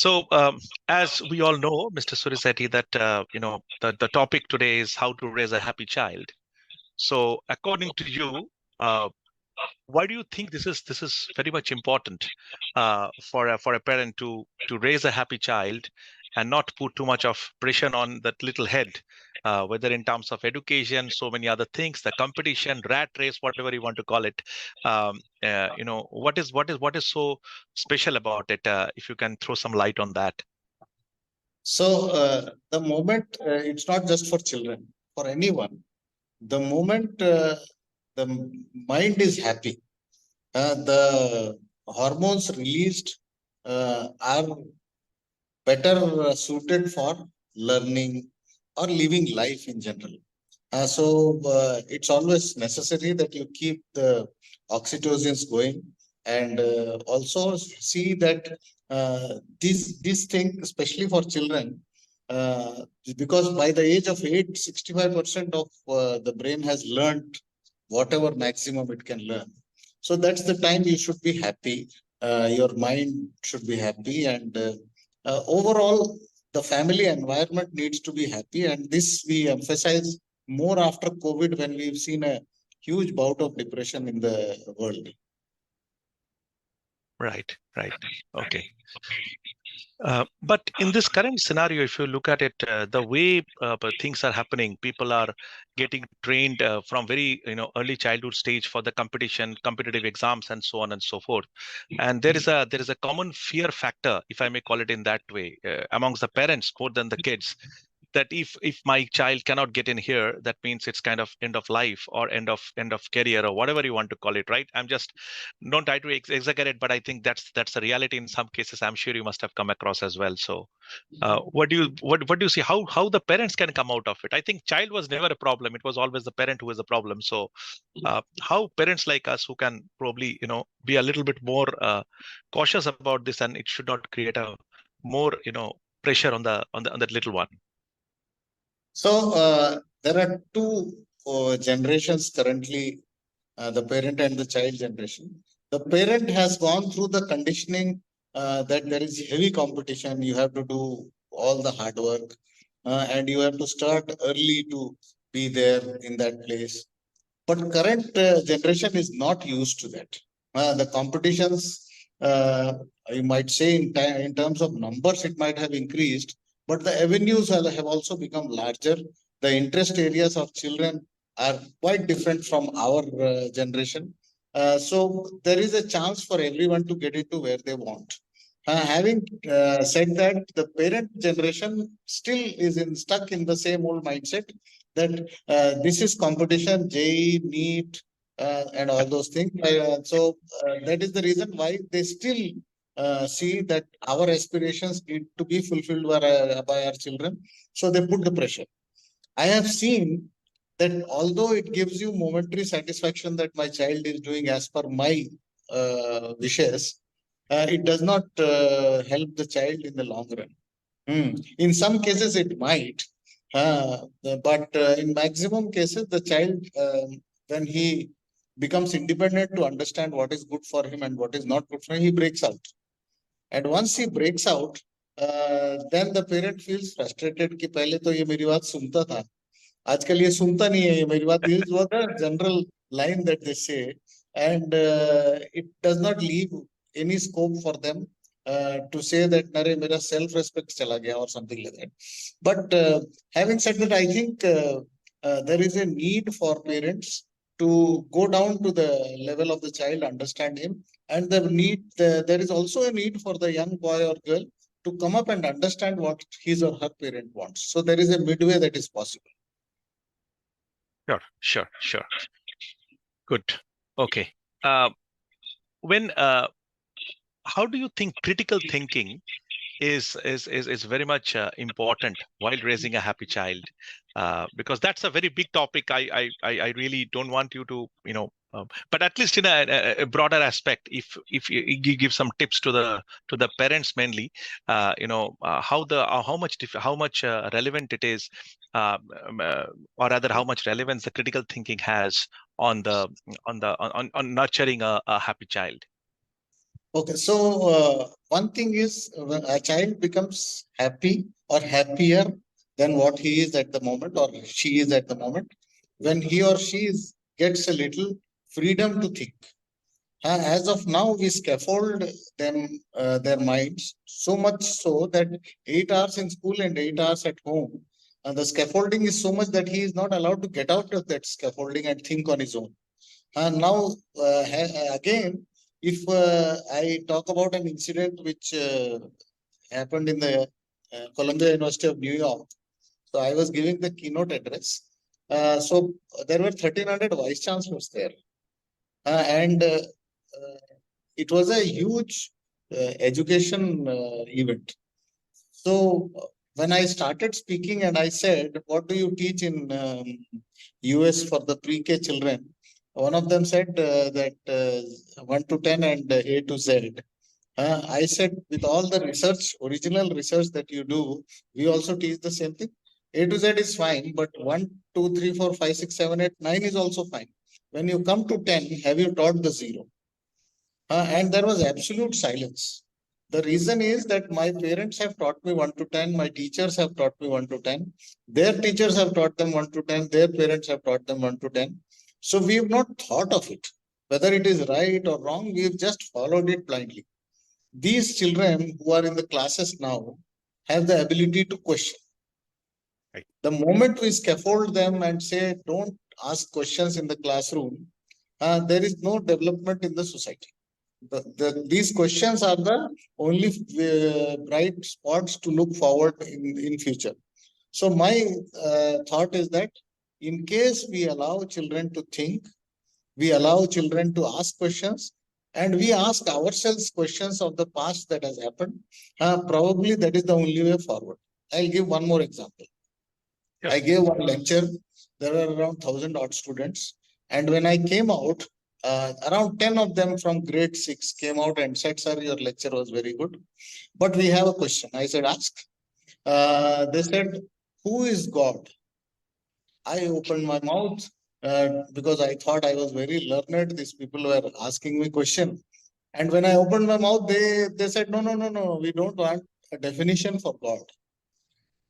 So, as we all know, Mr. Surishetti, that the topic today is how to raise a happy child. So, according to you, uh, why do you think this is very much important for a parent to raise a happy child and not put too much of pressure on that little head, whether in terms of education, so many other things, the competition, rat race, whatever you want to call it. What is so special about it? If you can throw some light on that. So the moment it's not just for children, for anyone. The moment the mind is happy, the hormones released are better suited for learning or living life in general. So it's always necessary that you keep the oxytocins going and also see that this thing, especially for children, because by the age of 8, 65% of the brain has learned whatever maximum it can learn. So that's the time you should be happy. Your mind should be happy, and overall, the family environment needs to be happy. And this we emphasize more after COVID, when we've seen a huge bout of depression in the world. Right. Okay. But in this current scenario, if you look at it, the way things are happening, people are getting trained from very early childhood stage for the competitive exams, and so on and so forth. And there is a common fear factor, if I may call it in that way, amongst the parents more than the kids. That if my child cannot get in here, that means it's kind of end of life or end of career or whatever you want to call it, right? I'm just don't try to exaggerate, but I think that's a reality in some cases. I'm sure you must have come across as well. So, what do you see? How the parents can come out of it? I think child was never a problem. It was always the parent who was the problem. So, how parents like us who can probably be a little bit more cautious about this, and it should not create a more pressure on that little one. So there are two generations currently, the parent and the child generation. The parent has gone through the conditioning that there is heavy competition. You have to do all the hard work, and you have to start early to be there in that place. But current generation is not used to that. The competitions, you might say, in terms of numbers, it might have increased, but the avenues have also become larger. The interest areas of children are quite different from our generation. So there is a chance for everyone to get into where they want. Having said that, the parent generation still is stuck in the same old mindset that this is competition, JEE, NEET, and all those things. So that is the reason why they still see that our aspirations need to be fulfilled by our children. So they put the pressure. I have seen that although it gives you momentary satisfaction that my child is doing as per my wishes, it does not help the child in the long run. In some cases, it might, but in maximum cases, the child, when he becomes independent to understand what is good for him and what is not good for him, he breaks out. And once he breaks out, then the parent feels frustrated कि पहले तो ये मेरी बात सुनता था, आजकल ये सुनता नहीं है ये मेरी बात. This is what the general line that they say, and it does not leave any scope for them to say that nare mera self respect chala gaya or something like that. But having said that, I think there is a need for parents to go down to the level of the child, understand him, and there is also a need for the young boy or girl to come up and understand what his or her parent wants. So there is a midway that is possible. Sure. Good. Okay. When how do you think critical thinking is very much important while raising a happy child? Because that's a very big topic. I really don't want you to but at least in a broader aspect, if you give some tips to the parents mainly, how much relevant it is, or rather how much relevance the critical thinking has on nurturing a happy child. Okay, so one thing is when a child becomes happy or happier than what he is at the moment or she is at the moment when he or she gets a little freedom to think. As of now, we scaffold them, their minds so much so that 8 hours in school and 8 hours at home. And the scaffolding is so much that he is not allowed to get out of that scaffolding and think on his own. And now, again, if I talk about an incident which happened in the Columbia University of New York, so I was giving the keynote address. So there were 1,300 vice chancellors there, and it was a huge education event. So when I started speaking and I said, "What do you teach in US for the pre-K children?" One of them said that 1 to 10 and A to Z. I said, with all the research, original research that you do, we also teach the same thing. A to Z is fine, but 1, 2, 3, 4, 5, 6, 7, 8, 9 is also fine. When you come to 10, have you taught the zero? And there was absolute silence. The reason is that my parents have taught me 1 to 10, my teachers have taught me 1 to 10, their teachers have taught them 1 to 10, their parents have taught them 1 to 10. So we have not thought of it. Whether it is right or wrong, we have just followed it blindly. These children who are in the classes now have the ability to question. Right. The moment we scaffold them and say, don't ask questions in the classroom, there is no development in the society. These questions are the only bright spots to look forward in future. So my thought is that in case we allow children to think, we allow children to ask questions, and we ask ourselves questions of the past that has happened, probably that is the only way forward. I'll give one more example. Yes. I gave one lecture. There were around 1,000 odd students. And when I came out, around 10 of them from grade 6 came out and said, "Sir, your lecture was very good. But we have a question." I said, "Ask." They said, "Who is God?" I opened my mouth because I thought I was very learned. These people were asking me question. And when I opened my mouth, they said, "No, no, no, no. We don't want a definition for God.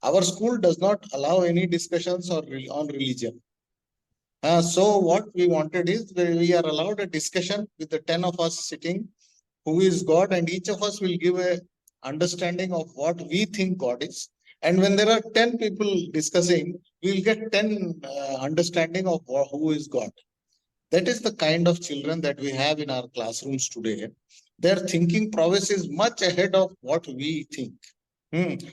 Our school does not allow any discussions on religion." So what we wanted is we are allowed a discussion with the 10 of us sitting, who is God, and each of us will give a understanding of what we think God is. And when there are 10 people discussing, we will get 10 understanding of who is God. That is the kind of children that we have in our classrooms today. Their thinking prowess is much ahead of what we think.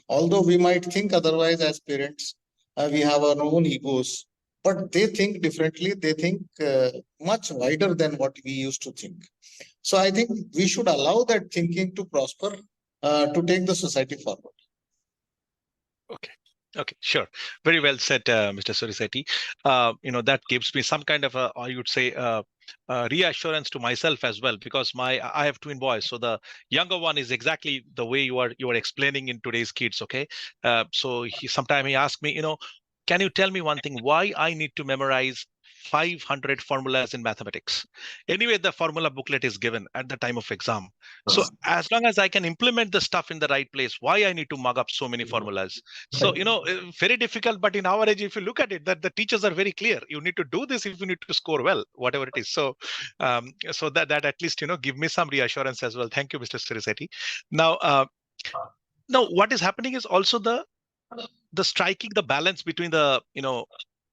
Although we might think otherwise as parents, we have our own egos, but they think differently. They think much wider than what we used to think. So I think we should allow that thinking to prosper, to take the society forward. Okay. Okay, sure. Very well said, Mr. Surishetti. That gives me some kind of a, I would say, reassurance to myself as well, because I have twin boys. So the younger one is exactly the way you are explaining in today's kids. Okay, so sometime he asked me, can you tell me one thing? Why I need to memorize 500 formulas in mathematics? Anyway, the formula booklet is given at the time of exam. So as long as I can implement the stuff in the right place, why I need to mug up so many formulas? So, very difficult. But in our age, if you look at it, that the teachers are very clear. You need to do this if you need to score well, whatever it is. So that at least give me some reassurance as well. Thank you, Mr. Sirisetti. Now, now what is happening is also the striking the balance between the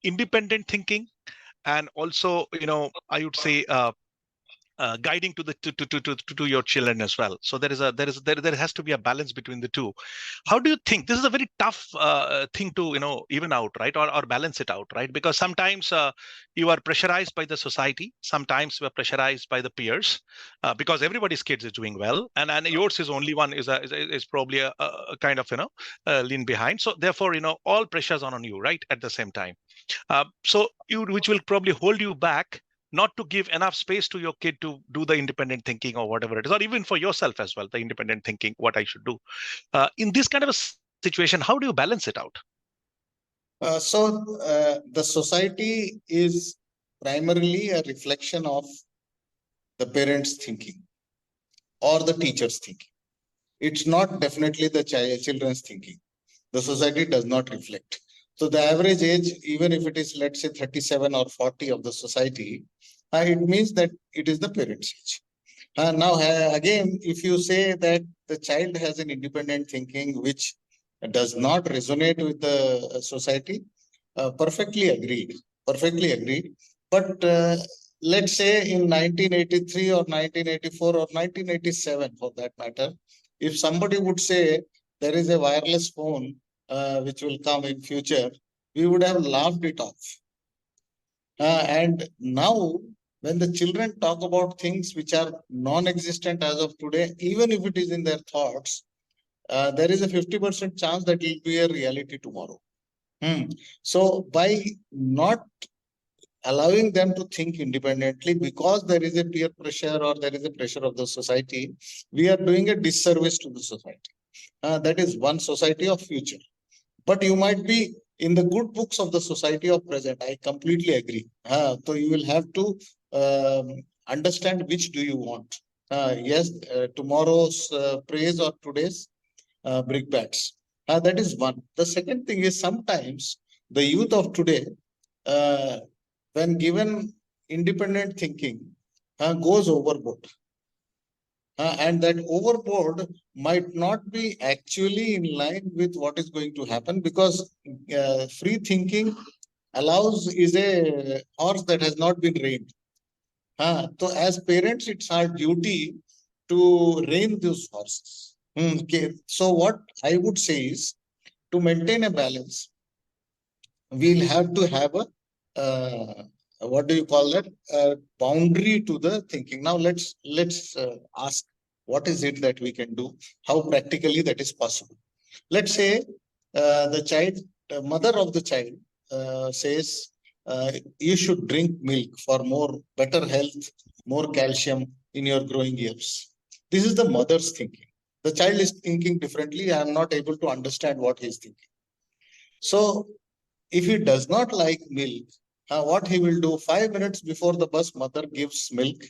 independent thinking and also I would say guiding to the to your children as well. So there has to be a balance between the two. How do you think this is a very tough thing to even out, right, or balance it out, right? Because sometimes you are pressurized by the society, sometimes you are pressurized by the peers, because everybody's kids is doing well, and yours is only one is probably a kind of lean behind. So therefore all pressures on you, right, at the same time. So which will probably hold you back, not to give enough space to your kid to do the independent thinking or whatever it is, or even for yourself as well, the independent thinking, what I should do. In this kind of a situation, how do you balance it out? The society is primarily a reflection of the parents' thinking. or the teacher's thinking. It's not definitely the children's thinking. The society does not reflect. So the average age, even if it is, let's say, 37 or 40 of the society, it means that it is the parents' age. Now, again, if you say that the child has an independent thinking which does not resonate with the society, perfectly agreed. Perfectly agreed. But let's say in 1983 or 1984 or 1987, for that matter, if somebody would say there is a wireless phone which will come in future, we would have laughed it off. And now, when the children talk about things which are non-existent as of today, even if it is in their thoughts, there is a 50% chance that it will be a reality tomorrow. So, by not allowing them to think independently because there is a peer pressure or there is a pressure of the society, we are doing a disservice to the society. That is one society of future. But you might be in the good books of the society of present. I completely agree. So you will have to understand which do you want. Yes, tomorrow's praise or today's brickbats. That is one. The second thing is sometimes the youth of today, uh, when given independent thinking, goes overboard. And that overboard might not be actually in line with what is going to happen because free thinking allows is a horse that has not been reined. So as parents, it's our duty to rein those horses. Okay. So what I would say is to maintain a balance, we'll have to have a what do you call that boundary to the thinking. Now let's ask what is it that we can do, how practically that is possible. Let's say the child mother of the child says you should drink milk for more better health, more calcium in your growing years. This is the mother's thinking. The child is thinking differently. I am not able to understand what he is thinking. So if he does not like milk, what he will do 5 minutes before the bus, mother gives milk.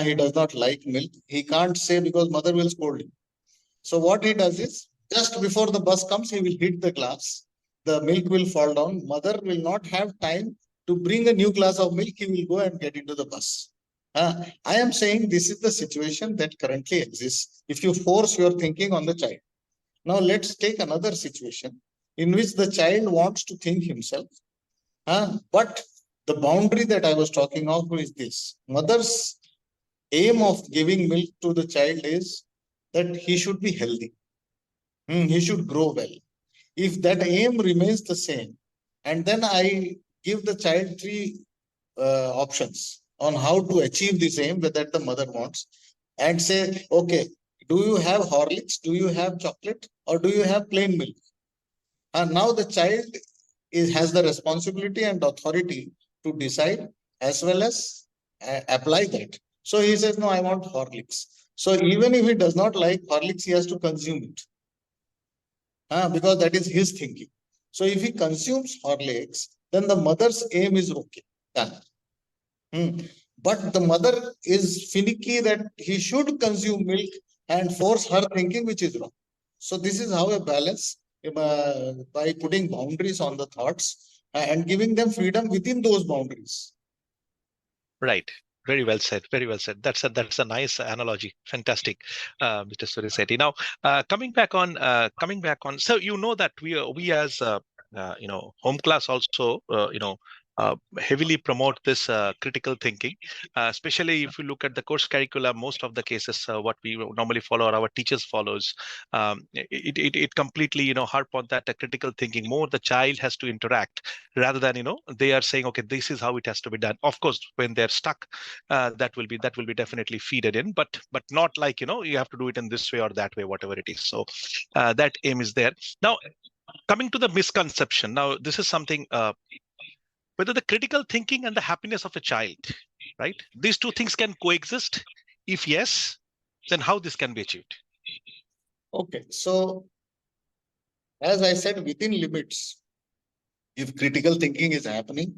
He does not like milk. He can't say because mother will scold him. So what he does is just before the bus comes, he will hit the glass. The milk will fall down. Mother will not have time to bring a new glass of milk. He will go and get into the bus. I am saying this is the situation that currently exists if you force your thinking on the child. Now let's take another situation in which the child wants to think himself. But the boundary that I was talking of is this. Mother's aim of giving milk to the child is that he should be healthy. He should grow well. If that aim remains the same, and then I give the child three options on how to achieve this aim that the mother wants, and say, okay, do you have Horlicks? Do you have chocolate? Or do you have plain milk? And now the child has the responsibility and authority to decide as well as apply that. So he says, no, I want Horlicks. So even if he does not like Horlicks, he has to consume it because that is his thinking. So if he consumes Horlicks, then the mother's aim is okay. Done. But the mother is finicky that he should consume milk and force her thinking, which is wrong. So this is how a balance by putting boundaries on the thoughts and giving them freedom within those boundaries. Right. Very well said. Very well said. That's a nice analogy. Fantastic, Mr. Surishetti. Now, coming back on. So you know that we as home class also heavily promote this critical thinking, especially if you look at the course curricula. Most of the cases, what we normally follow or our teachers follows, it completely harp on that critical thinking. More the child has to interact rather than they are saying, okay, this is how it has to be done. Of course, when they're stuck, that will be definitely feeded in, but not like you have to do it in this way or that way, whatever it is. So that aim is there. Now, coming to the misconception. Now, this is something. Whether the critical thinking and the happiness of a child, right? These two things can coexist. If yes, then how this can be achieved? Okay, so as I said, within limits, if critical thinking is happening,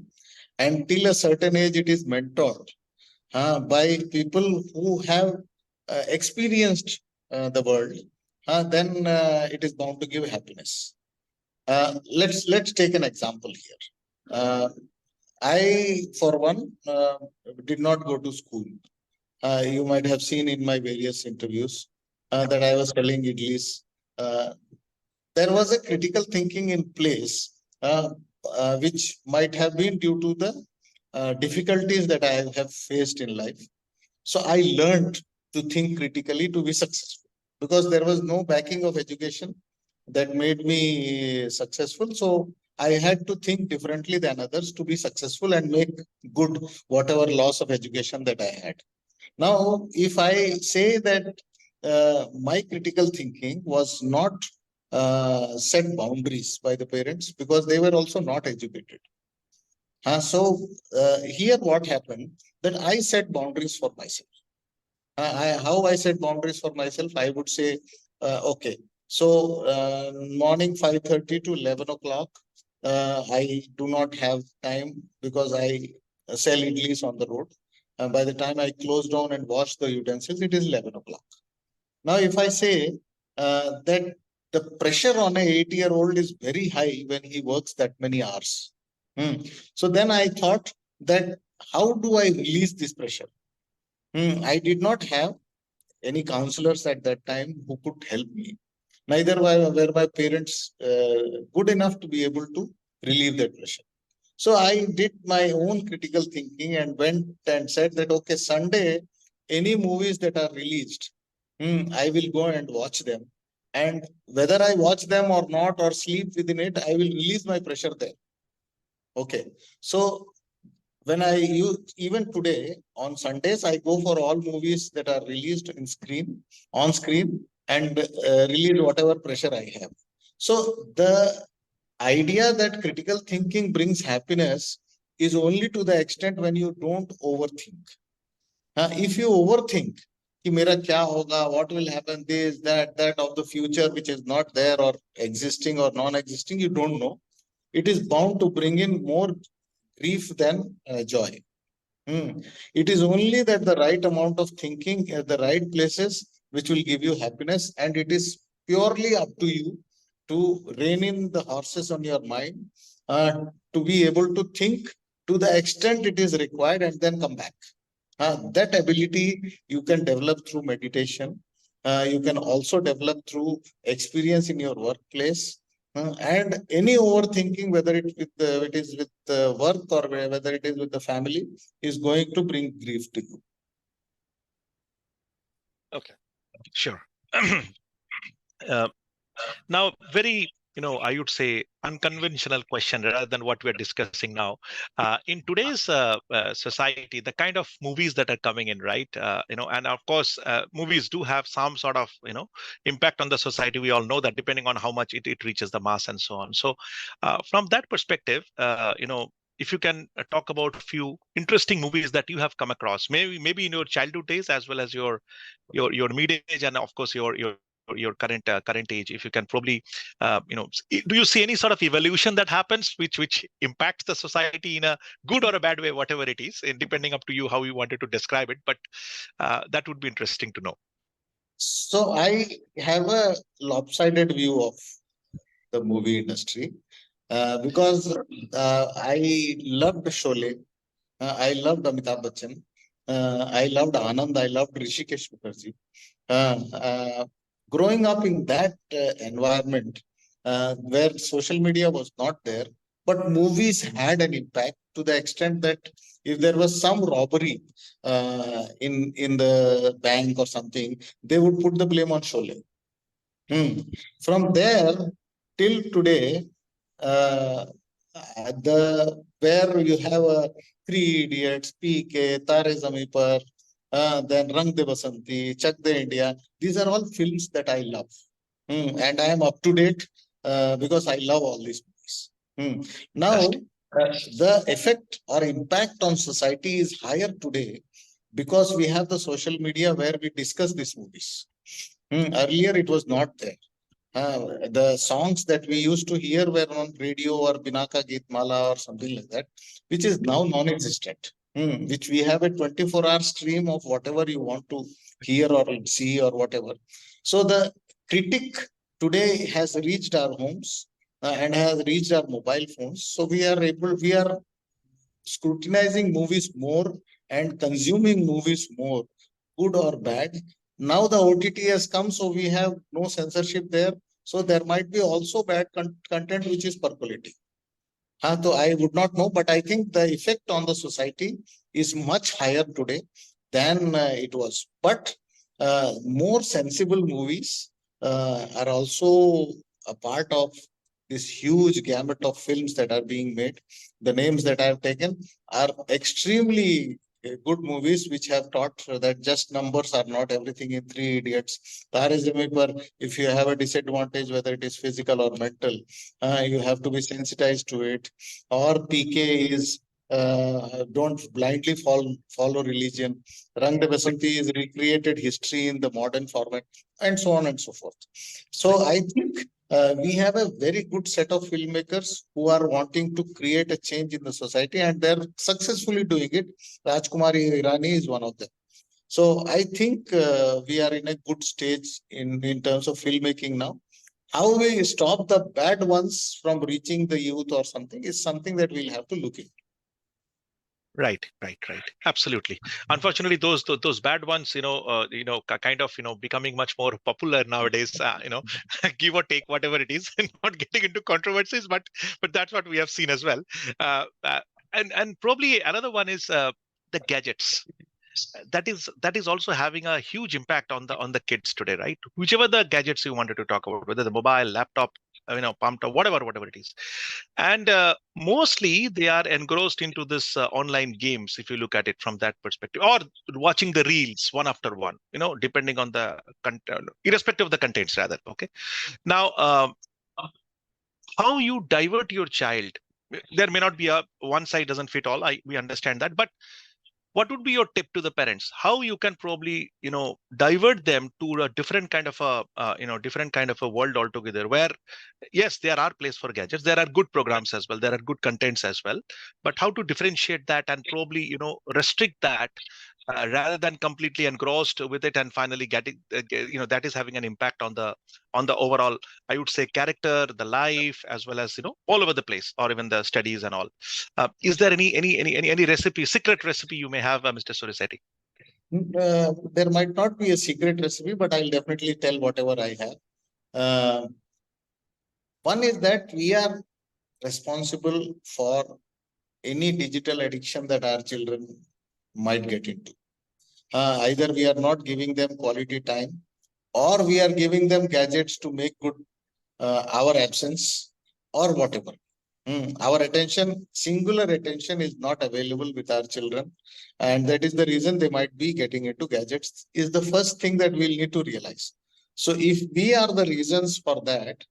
until a certain age, it is mentored by people who have experienced the world, then it is bound to give happiness. Let's take an example here. I, for one, did not go to school. You might have seen in my various interviews that I was selling idlis. Uh, there was a critical thinking in place, which might have been due to the difficulties that I have faced in life. So I learned to think critically to be successful because there was no backing of education that made me successful. So I had to think differently than others to be successful and make good whatever loss of education that I had. Now, if I say that my critical thinking was not set boundaries by the parents because they were also not educated. So here what happened that I set boundaries for myself. How I set boundaries for myself, I would say, okay, so morning 5:30 to 11 o'clock, I do not have time because I sell idlis on the road. By the time I close down and wash the utensils, it is 11 o'clock. Now, if I say that the pressure on an 8-year-old is very high when he works that many hours. So then I thought that how do I release this pressure? I did not have any counselors at that time who could help me. Neither were my parents good enough to be able to relieve that pressure. So I did my own critical thinking and went and said that, okay, Sunday, any movies that are released, I will go and watch them. And whether I watch them or not or sleep within it, I will release my pressure there. Okay. So when I use even today on Sundays, I go for all movies that are released in screen on screen and release whatever pressure I have. So the idea that critical thinking brings happiness is only to the extent when you don't overthink. If you overthink, कि मेरा क्या होगा, what will happen, this, that of the future which is not there or existing or non-existing, you don't know. It is bound to bring in more grief than joy. It is only that the right amount of thinking at the right places which will give you happiness, and it is purely up to you to rein in the horses on your mind, to be able to think to the extent it is required and then come back. That ability you can develop through meditation. You can also develop through experience in your workplace. And any overthinking, whether it is with work or whether it is with the family, is going to bring grief to you. Okay, sure. uh, Now, very, I would say unconventional question rather than what we're discussing now. In today's society, the kind of movies that are coming in, right? And of course, movies do have some sort of, impact on the society. We all know that depending on how much it reaches the mass and so on. So, from that perspective, if you can talk about a few interesting movies that you have come across, maybe in your childhood days as well as your mid age and of course your current age, if you can probably do you see any sort of evolution that happens which impacts the society in a good or a bad way, whatever it is, and depending up to you how you wanted to describe it, but that would be interesting to know. So I have a lopsided view of the movie industry because I loved Sholay. I loved Amitabh Bachchan. I loved Anand. I loved Rishikesh Mukherjee. Growing up in that environment where social media was not there, but movies had an impact to the extent that if there was some robbery in the bank or something, they would put the blame on Sholay. From there till today, uh, where you have a Three Idiots, PK, Tare Zameen Par, then Rang De Basanti, Chak De India. These are all films that I love, and I am up to date because I love all these movies. Now, the effect or impact on society is higher today because we have the social media where we discuss these movies. Earlier, it was not there. The songs that we used to hear were on radio or Binaka Geet Mala or something like that, which is now non-existent. which we have a 24-hour stream of whatever you want to hear or see or whatever. So the critic today has reached our homes and has reached our mobile phones. So we are scrutinizing movies more and consuming movies more, good or bad. Now the OTT has come, so we have no censorship there. So there might be also bad content which is percolating. So I would not know, but I think the effect on the society is much higher today than it was. But more sensible movies are also a part of this huge gamut of films that are being made. The names that I have taken are extremely good movies which have taught that just numbers are not everything. In Three Idiots, Tare Zameen Par, if you have a disadvantage, whether it is physical or mental, you have to be sensitized to it. Or PK is don't blindly follow religion. Rang de Basanti is recreated history in the modern format, and so on and so forth. So I think we have a very good set of filmmakers who are wanting to create a change in the society, and they're successfully doing it. Rajkumari Irani is one of them. So I think we are in a good stage in terms of filmmaking now. How we stop the bad ones from reaching the youth or something is something that we'll have to look into. Right. Absolutely. Unfortunately, those bad ones, kind of, becoming much more popular nowadays. Give or take, whatever it is, not getting into controversies, but that's what we have seen as well. And probably another one is the gadgets. That is also having a huge impact on the kids today, right? Whichever the gadgets you wanted to talk about, whether the mobile, laptop, pumped up, whatever it is, and mostly they are engrossed into this online games, if you look at it from that perspective, or watching the reels one after one, depending on the irrespective of the contents, rather. Okay, now how you divert your child, there may not be a one size doesn't fit all, we understand that, but what would be your tip to the parents, how you can probably divert them to a different kind of a different kind of a world altogether, where yes, there are places for gadgets, there are good programs as well, there are good contents as well, but how to differentiate that and probably restrict that, rather than completely engrossed with it and finally getting that is having an impact on the overall, I would say, character, the life, as well as all over the place, or even the studies and all. Is there any recipe, secret recipe you may have, Mr. Surisetti? There might not be a secret recipe, but I'll definitely tell whatever I have. One is that we are responsible for any digital addiction that our children might get into. Either we are not giving them quality time, or we are giving them gadgets to make good our absence, or whatever. Our attention, singular attention, is not available with our children, and that is the reason they might be getting into gadgets, is the first thing that we'll need to realize. So if we are the reasons for that,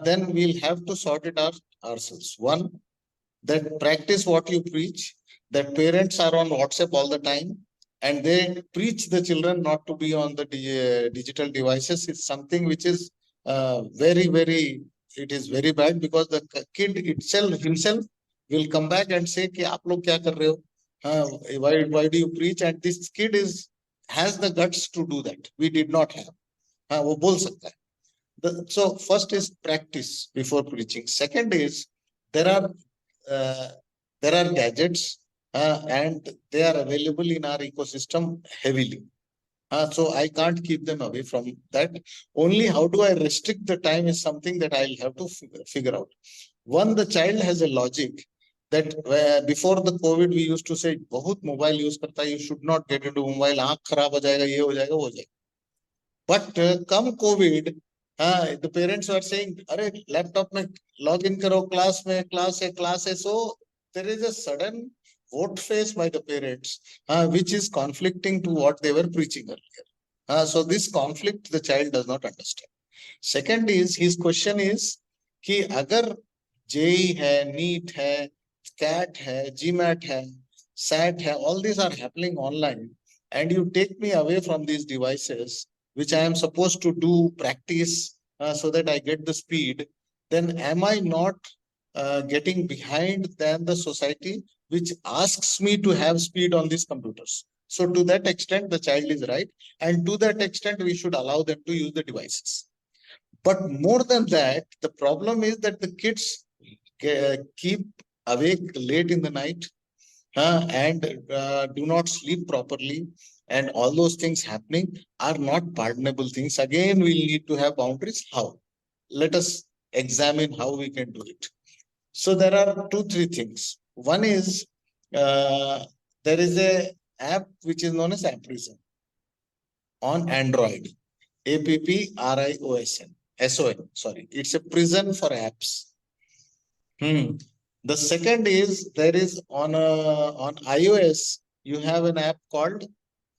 then we'll have to sort it out ourselves. One, that practice what you preach, that parents are on WhatsApp all the time and they preach the children not to be on the digital devices, is something which is very, it is very bad, because the kid himself will come back and say कि आप लोग क्या कर रहे हो? Why do you preach? And this kid has the guts to do that. We did not have. वो बोल सकता है. So first is practice before preaching. Second is there are uh, gadgets and they are available in our ecosystem heavily. So I can't keep them away from that. Only how do I restrict the time is something that I'll have to figure out. One, the child has a logic that before the COVID we used to say बहुत mobile use करता है, you should not get into mobile, आँख खराब हो जाएगा, ये हो जाएगा, वो हो जाएगा. But come COVID, the parents were saying, "अरे laptop में log in करो, class है." So there is a sudden vote face by the parents, which is conflicting to what they were preaching earlier. So this conflict the child does not understand. Second is, his question is कि अगर JEE है, NEET है, CAT है, GMAT है, SAT है, all these are happening online, and you take me away from these devices, which I am supposed to do practice so that I get the speed, then am I not getting behind than the society which asks me to have speed on these computers. So to that extent, the child is right. And to that extent, we should allow them to use the devices. But more than that, the problem is that the kids keep awake late in the night and do not sleep properly. And all those things happening are not pardonable things. Again, we need to have boundaries. How? Let us examine how we can do it. So there are two, three things. One is uh, there is a app which is known as Apprison on Android. APPRIOSN. SON. Sorry, it's a prison for apps. The second is there is on iOS you have an app called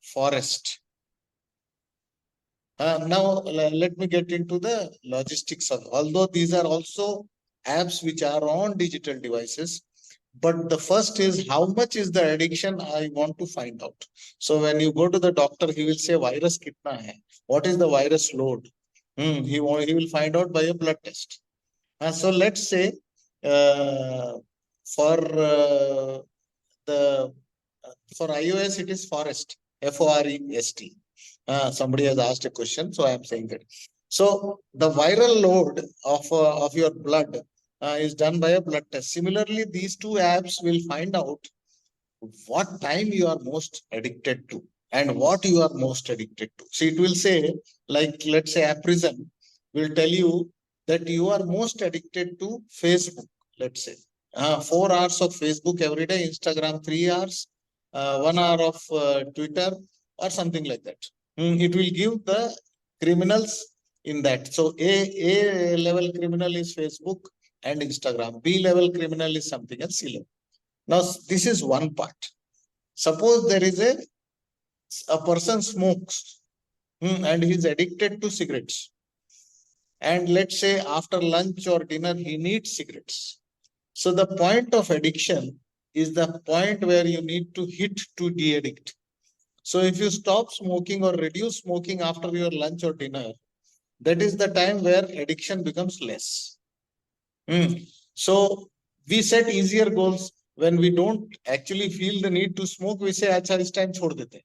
Forest. Now let me get into the logistics of. Although these are also apps which are on digital devices, but the first is how much is the addiction I want to find out. So when you go to the doctor, he will say virus kitna hai. What is the virus load? He will find out by a blood test. So let's say for the for iOS it is Forest, FOREST. Somebody has asked a question, so I am saying that. So the viral load of your blood is done by a blood test. Similarly, these two apps will find out what time you are most addicted to and what you are most addicted to. So it will say, like, let's say, a prison will tell you that you are most addicted to Facebook, let's say. 4 hours of Facebook every day, Instagram 3 hours, 1 hour of Twitter, or something like that. It will give the criminals in that. So A level criminal is Facebook and Instagram. B level criminal is something else. C level. Now, this is one part. Suppose there is a person smokes and he's addicted to cigarettes. And let's say after lunch or dinner, he needs cigarettes. So the point of addiction is the point where you need to hit to de-addict. So if you stop smoking or reduce smoking after your lunch or dinner, that is the time where addiction becomes less. So we set easier goals. When we don't actually feel the need to smoke, we say, "Acha, this time chhod dete."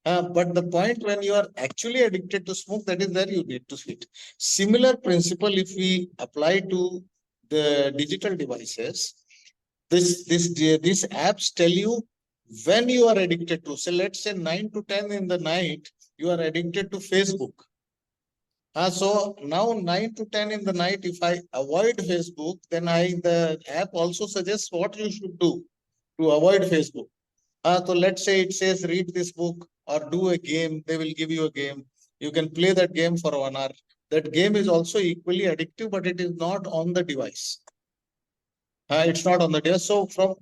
But the point when you are actually addicted to smoke, that is where you need to hit. Similar principle, if we apply to the digital devices, these apps tell you when you are addicted to. So let's say 9 to 10 in the night, you are addicted to Facebook. So now 9 to 10 in the night, if I avoid Facebook, then the app also suggests what you should do to avoid Facebook. So let's say it says read this book or do a game. They will give you a game. You can play that game for 1 hour. That game is also equally addictive, but it is not on the device. It's not on the device. So from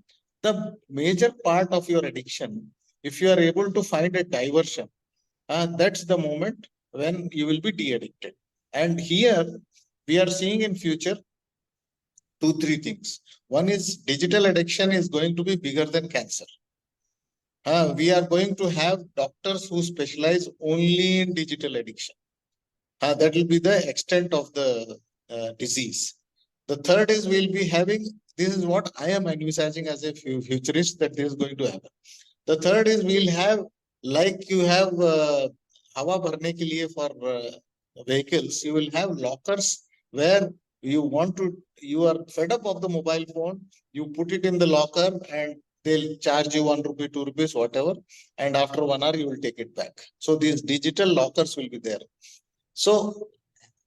the major part of your addiction, if you are able to find a diversion, that's the moment when you will be de-addicted. And here we are seeing in future 2, 3 things. One is digital addiction is going to be bigger than cancer. We are going to have doctors who specialize only in digital addiction. That will be the extent of the disease. The third is we'll be having, this is what I am envisaging as a futurist, that this is going to happen. The third is we'll have, like you have hawa bharne ke liye for vehicles, you will have lockers where you are fed up of the mobile phone, you put it in the locker and they'll charge you 1 rupee, 2 rupees, whatever. And after 1 hour, you will take it back. So these digital lockers will be there. So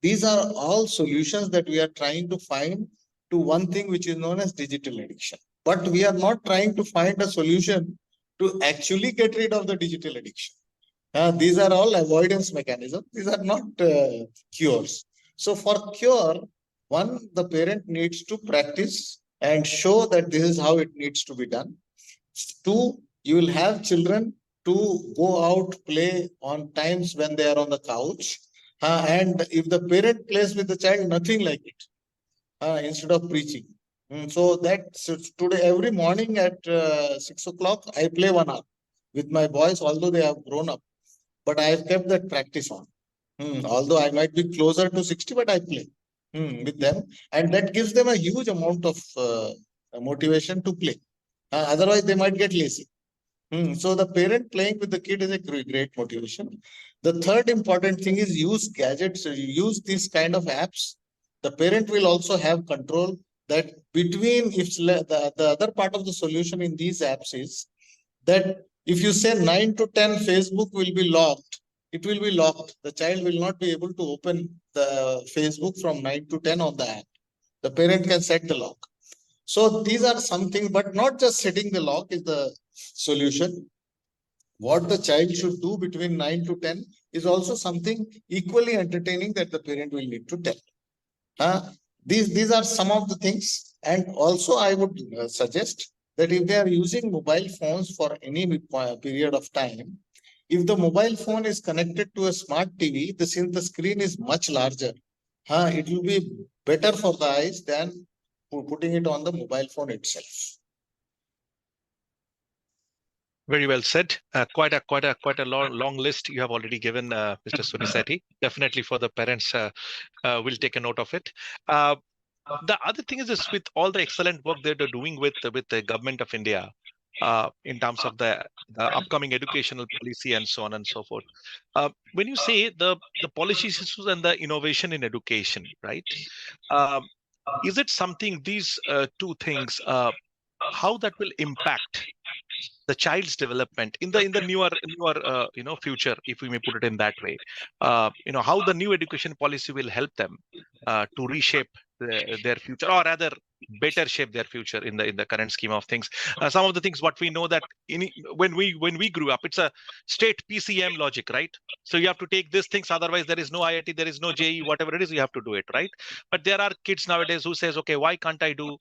these are all solutions that we are trying to find to one thing which is known as digital addiction. But we are not trying to find a solution to actually get rid of the digital addiction. These are all avoidance mechanisms. These are not cures. So for cure, one, the parent needs to practice and show that this is how it needs to be done. Two, you will have children to go out, play on times when they are on the couch. And if the parent plays with the child, nothing like it, instead of preaching. So today, every morning at 6 o'clock, I play 1 hour with my boys, although they have grown up. But I have kept that practice on. Although I might be closer to 60, but I play. with them, and that gives them a huge amount of motivation to play. Otherwise, they might get lazy. So the parent playing with the kid is a great motivation. The third important thing is use gadgets, use these kind of apps. The parent will also have control that between if the other part of the solution in these apps is that if you say 9 to 10 Facebook will be locked, it will be locked. The child will not be able to open the Facebook from 9 to 10 on the app. The parent can set the lock. So these are something, but not just setting the lock is the solution. What the child should do between 9 to 10 is also something equally entertaining that the parent will need to tell. These are some of the things. And also I would suggest that if they are using mobile phones for any period of time, if the mobile phone is connected to a smart TV, since the screen is much larger, it will be better for the eyes than putting it on the mobile phone itself. Very well said. Quite a long list you have already given, Mr. Surishetti. Definitely for the parents, we'll take a note of it. The other thing is this: with all the excellent work that they're doing with the government of India, in terms of the upcoming educational policy and so on and so forth. When you say the policy issues and the innovation in education, right? Um, is it something, these two things, how that will impact the child's development in the newer future, if we may put it in that way? How the new education policy will help them to reshape their future, or rather better shape their future in the current scheme of things. Some of the things what we know that when we grew up, it's a state PCM logic, right? So you have to take these things, otherwise there is no IIT, there is no JE, whatever it is, you have to do it, right? But there are kids nowadays who says, okay, why can't I do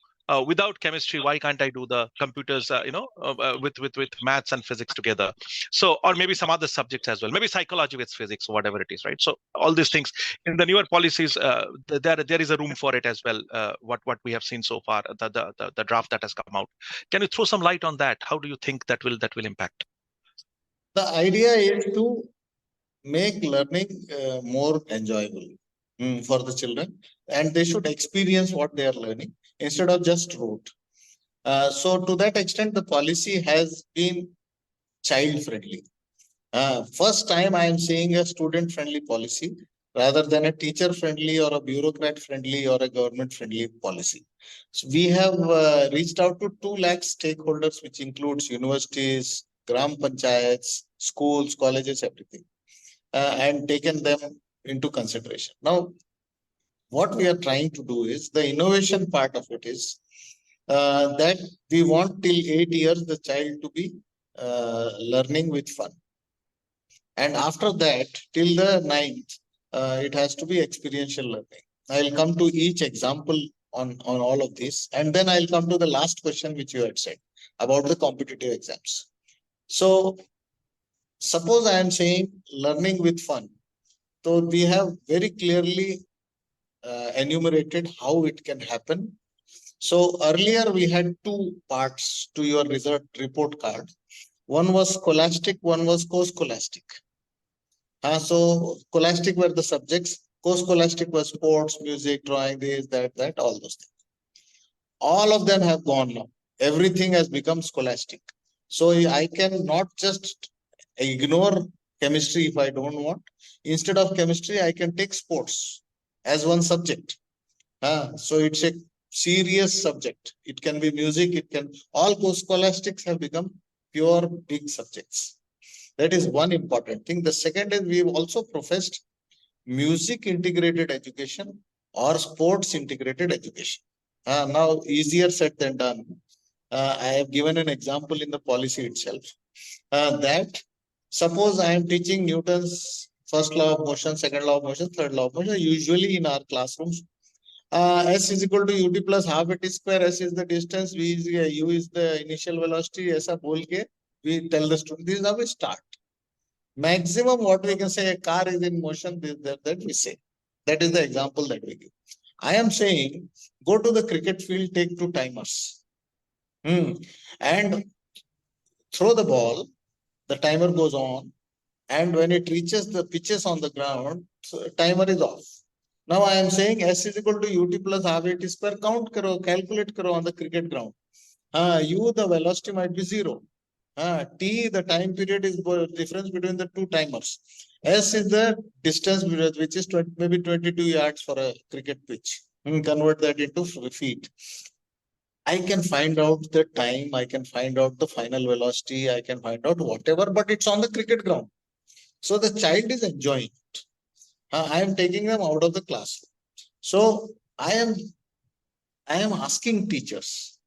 without chemistry, why can't I do the computers with maths and physics together? So, or maybe some other subjects as well, maybe psychology with physics, whatever it is, right? So all these things in the newer policies, there is a room for it as well. What we have seen so far, the draft that has come out. Can you throw some light on that? How do you think that will impact? The idea is to make learning more enjoyable for the children, and they should experience what they are learning instead of just rote. So to that extent, the policy has been child friendly. First time I am seeing a student friendly policy rather than a teacher friendly or a bureaucrat friendly or a government friendly policy. So we have reached out to 2 lakh stakeholders, which includes universities, gram panchayats, schools, colleges, everything, and taken them into consideration. Now, what we are trying to do is the innovation part of it is that we want till 8 years the child to be learning with fun. And after that, till the 9th, it has to be experiential learning. I'll come to each example on all of this. And then I'll come to the last question, which you had said about the competitive exams. So suppose I am saying learning with fun. So we have very clearly enumerated how it can happen. So earlier we had 2 parts to your result report card. One was scholastic, one was co-scholastic. So scholastic were the subjects, co-scholastic was sports, music, drawing, this, that, all those things. All of them have gone now. Everything has become scholastic. So I can not just ignore chemistry if I don't want. Instead of chemistry, I can take sports as one subject. So it's a serious subject. It can be music, it can, all co-scholastics have become pure big subjects. That is one important thing. The second is we've also professed music integrated education or sports integrated education. Now, easier said than done. I have given an example in the policy itself. That suppose I am teaching Newton's first law of motion, second law of motion, third law of motion. Usually in our classrooms, S is equal to ut plus half at square. S is the distance. V is u is the initial velocity. ऐसा बोल के we tell the student. This is how we start. Maximum what we can say, a car is in motion, that we say. That is the example that we give. I am saying, go to the cricket field, take 2 timers. And throw the ball, the timer goes on, and when it reaches the pitches on the ground, so timer is off. Now I am saying S is equal to ut plus half at square. Count karo, calculate karo on the cricket ground. U, the velocity might be 0. T, the time period is difference between the two timers. S is the distance which is maybe 22 yards for a cricket pitch. Convert that into feet. I can find out the time, I can find out the final velocity, I can find out whatever, but it's on the cricket ground. So the child is enjoying it. I am taking them out of the classroom. So I am asking teachers,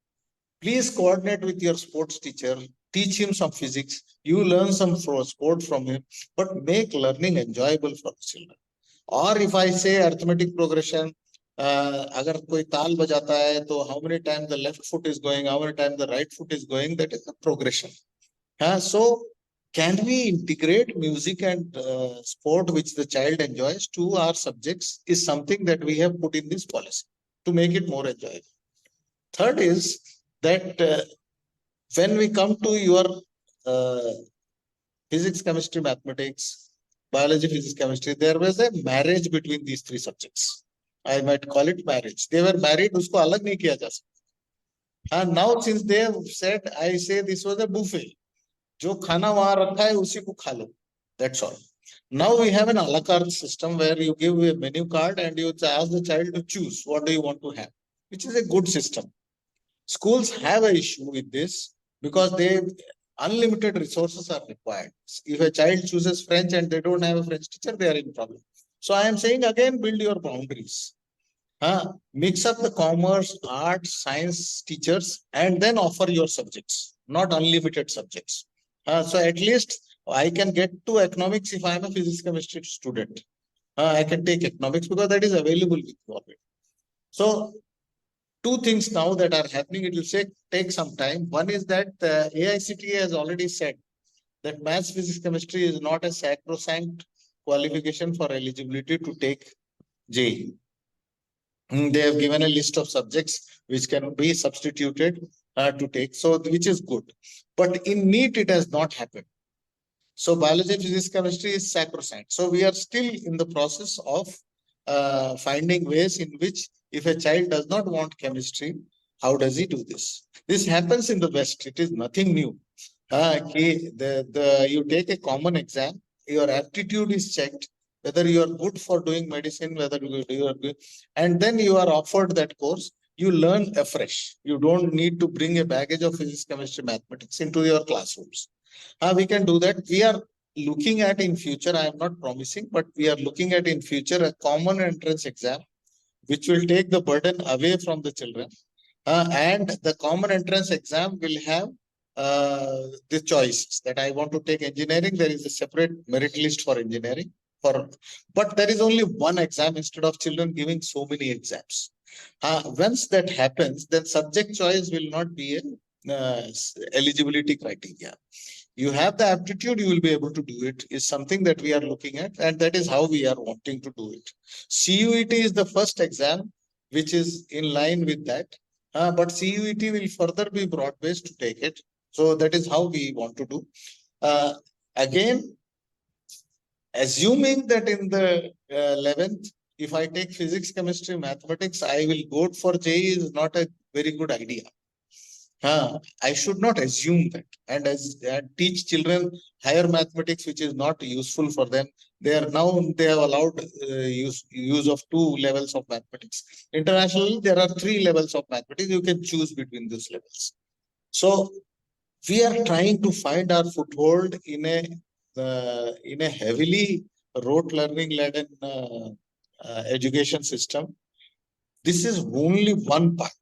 please coordinate with your sports teacher, teach him some physics, you learn some sport from him, but make learning enjoyable for the children. Or if I say arithmetic progression, अगर कोई ताल बजाता है तो how many times the left foot is going, how many times the right foot is going, that is the progression. So can we integrate music and sport which the child enjoys to our subjects is something that we have put in this policy to make it more enjoyable. Third is that when we come to your physics, chemistry, mathematics, biology, physics, chemistry, there was a marriage between these three subjects. I might call it marriage. They were married, usko alag nahi kiya ja sakta. And now since they have said, I say this was a buffet. जो खाना वहां रखा है उसी को खा लो. That's all. Now we have an a la carte system where you give a menu card and you ask the child to choose what do you want to have, which is a good system. Schools have an issue with this because they unlimited resources are required. If a child chooses French and they don't have a French teacher, they are in problem. So I am saying again, build your boundaries. Mix up the commerce, arts, science teachers, and then offer your subjects, not unlimited subjects. So at least I can get to economics if I am a physics chemistry student. I can take economics because that is available with you already. So two things now that are happening, it will take some time. One is that the AICTE has already said that maths, physics, chemistry is not a sacrosanct qualification for eligibility to take JEE. They have given a list of subjects which can be substituted to take, so which is good. But in NEET, it has not happened. So biology, physics, chemistry is sacrosanct. So we are still in the process of finding ways in which if a child does not want chemistry, how does he do this? This happens in the West. It is nothing new. You take a common exam, your aptitude is checked, whether you are good for doing medicine, whether you are good, and then you are offered that course, you learn afresh. You don't need to bring a baggage of physics, chemistry, mathematics into your classrooms. We can do that. We are looking at in future, I am not promising, but we are looking at in future a common entrance exam, which will take the burden away from the children. And the common entrance exam will have the choices that I want to take engineering. There is a separate merit list for engineering. But there is only one exam instead of children giving so many exams. Once that happens, then subject choice will not be a eligibility criteria. You have the aptitude, you will be able to do it, is something that we are looking at, and that is how we are wanting to do it. CUET is the first exam which is in line with that, but CUET will further be broad-based to take it. So that is how we want to do. Again, assuming that in the 11th, if I take physics, chemistry, mathematics, I will go for JEE is not a very good idea. I should not assume that and teach children higher mathematics, which is not useful for them. They have allowed use of 2 levels of mathematics. Internationally, there are 3 levels of mathematics. You can choose between these levels. So we are trying to find our foothold in a heavily rote learning led education system. This is only one part.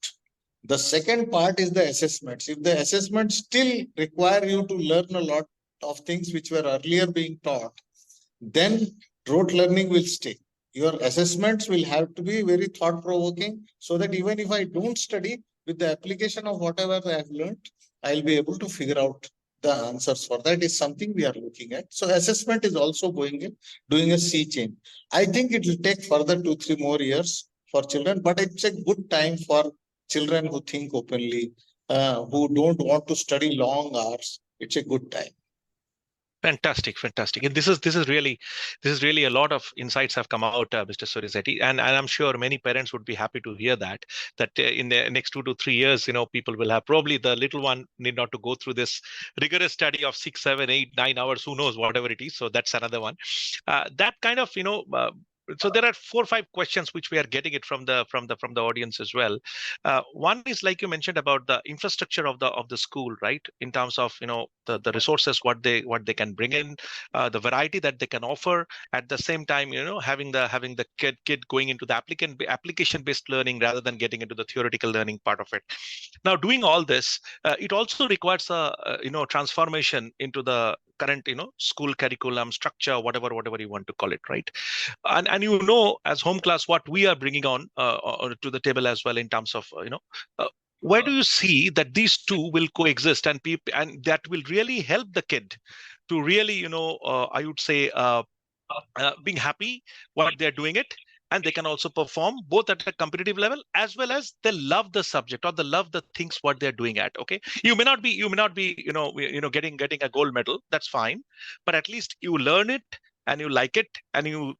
The second part is the assessments. If the assessments still require you to learn a lot of things which were earlier being taught, then rote learning will stay. Your assessments will have to be very thought-provoking so that even if I don't study, with the application of whatever I have learned, I'll be able to figure out the answers for that is something we are looking at. So assessment is also going in, doing a sea change. I think it will take further 2-3 more years for children, but it's a good time for children who think openly, who don't want to study long hours. It's a good time. Fantastic, fantastic. And this is really a lot of insights have come out, Mr. Surishetti, and I'm sure many parents would be happy to hear that in the next 2 to 3 years, people will have, probably the little one need not to go through this rigorous study of 6, 7, 8, 9 hours, who knows, whatever it is. So that's another one. That kind of, so there are 4 or 5 questions which we are getting it from the audience as well. One is, like you mentioned, about the infrastructure of the school, right? In terms of the resources, what they can bring in, the variety that they can offer. At the same time, having the kid going into the application based learning rather than getting into the theoretical learning part of it. Now, doing all this, it also requires a transformation into the current school curriculum structure, whatever you want to call it, right? And as homeClass, what we are bringing on to the table as well, in terms of uh, where do you see that these two will coexist, and that will really help the kid to really, I would say, being happy what they're doing it, and they can also perform both at a competitive level, as well as they love the subject, or they love the things what they're doing at. Okay, you may not be getting a gold medal, that's fine, but at least you learn it and you like it, and you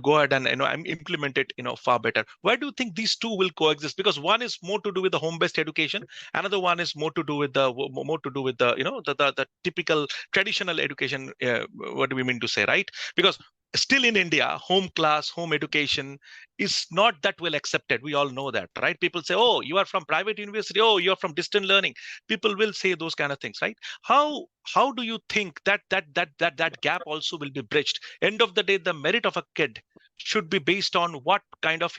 go ahead and implement it far better. Where do you think these two will coexist? Because one is more to do with the home based education, another one is more to do with the the typical traditional education. What do we mean to say, right? Because still in India, home class, home education is not that well accepted. We all know that, right? People say, "Oh, you are from private university. Oh, you are from distant learning." People will say those kind of things, right? How do you think that gap also will be bridged? End of the day, the merit of a kid should be based on what kind of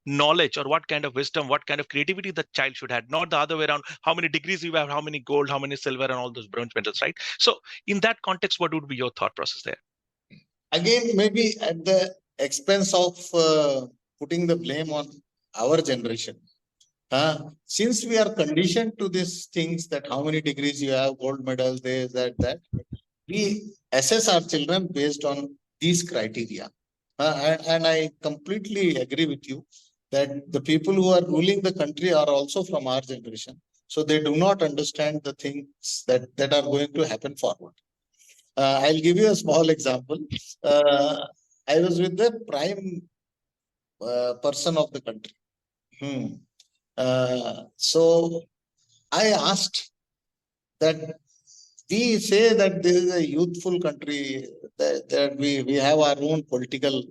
knowledge, or what kind of wisdom, what kind of creativity the child should have, not the other way around. How many degrees you have, how many gold, how many silver, and all those bronze medals, right? So, in that context, what would be your thought process there? Again, maybe at the expense of putting the blame on our generation. Since we are conditioned to these things, that how many degrees you have, gold medal, this, that, we assess our children based on these criteria. And I completely agree with you that the people who are ruling the country are also from our generation. So they do not understand the things that are going to happen forward. I'll give you a small example. I was with the prime person of the country. So I asked that, we say that this is a youthful country, that we have our own political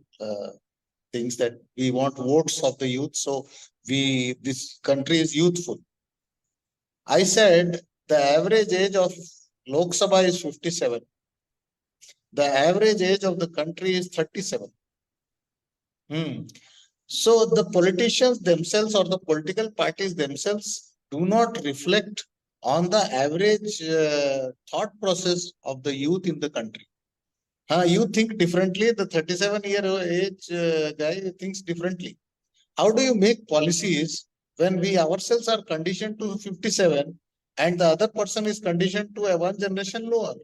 things, that we want votes of the youth. So this country is youthful. I said the average age of Lok Sabha is 57. The average age of the country is 37. So the politicians themselves, or the political parties themselves, do not reflect on the average thought process of the youth in the country. You think differently. The 37-year age guy thinks differently. How do you make policies when we ourselves are conditioned to 57 and the other person is conditioned to a one generation lower?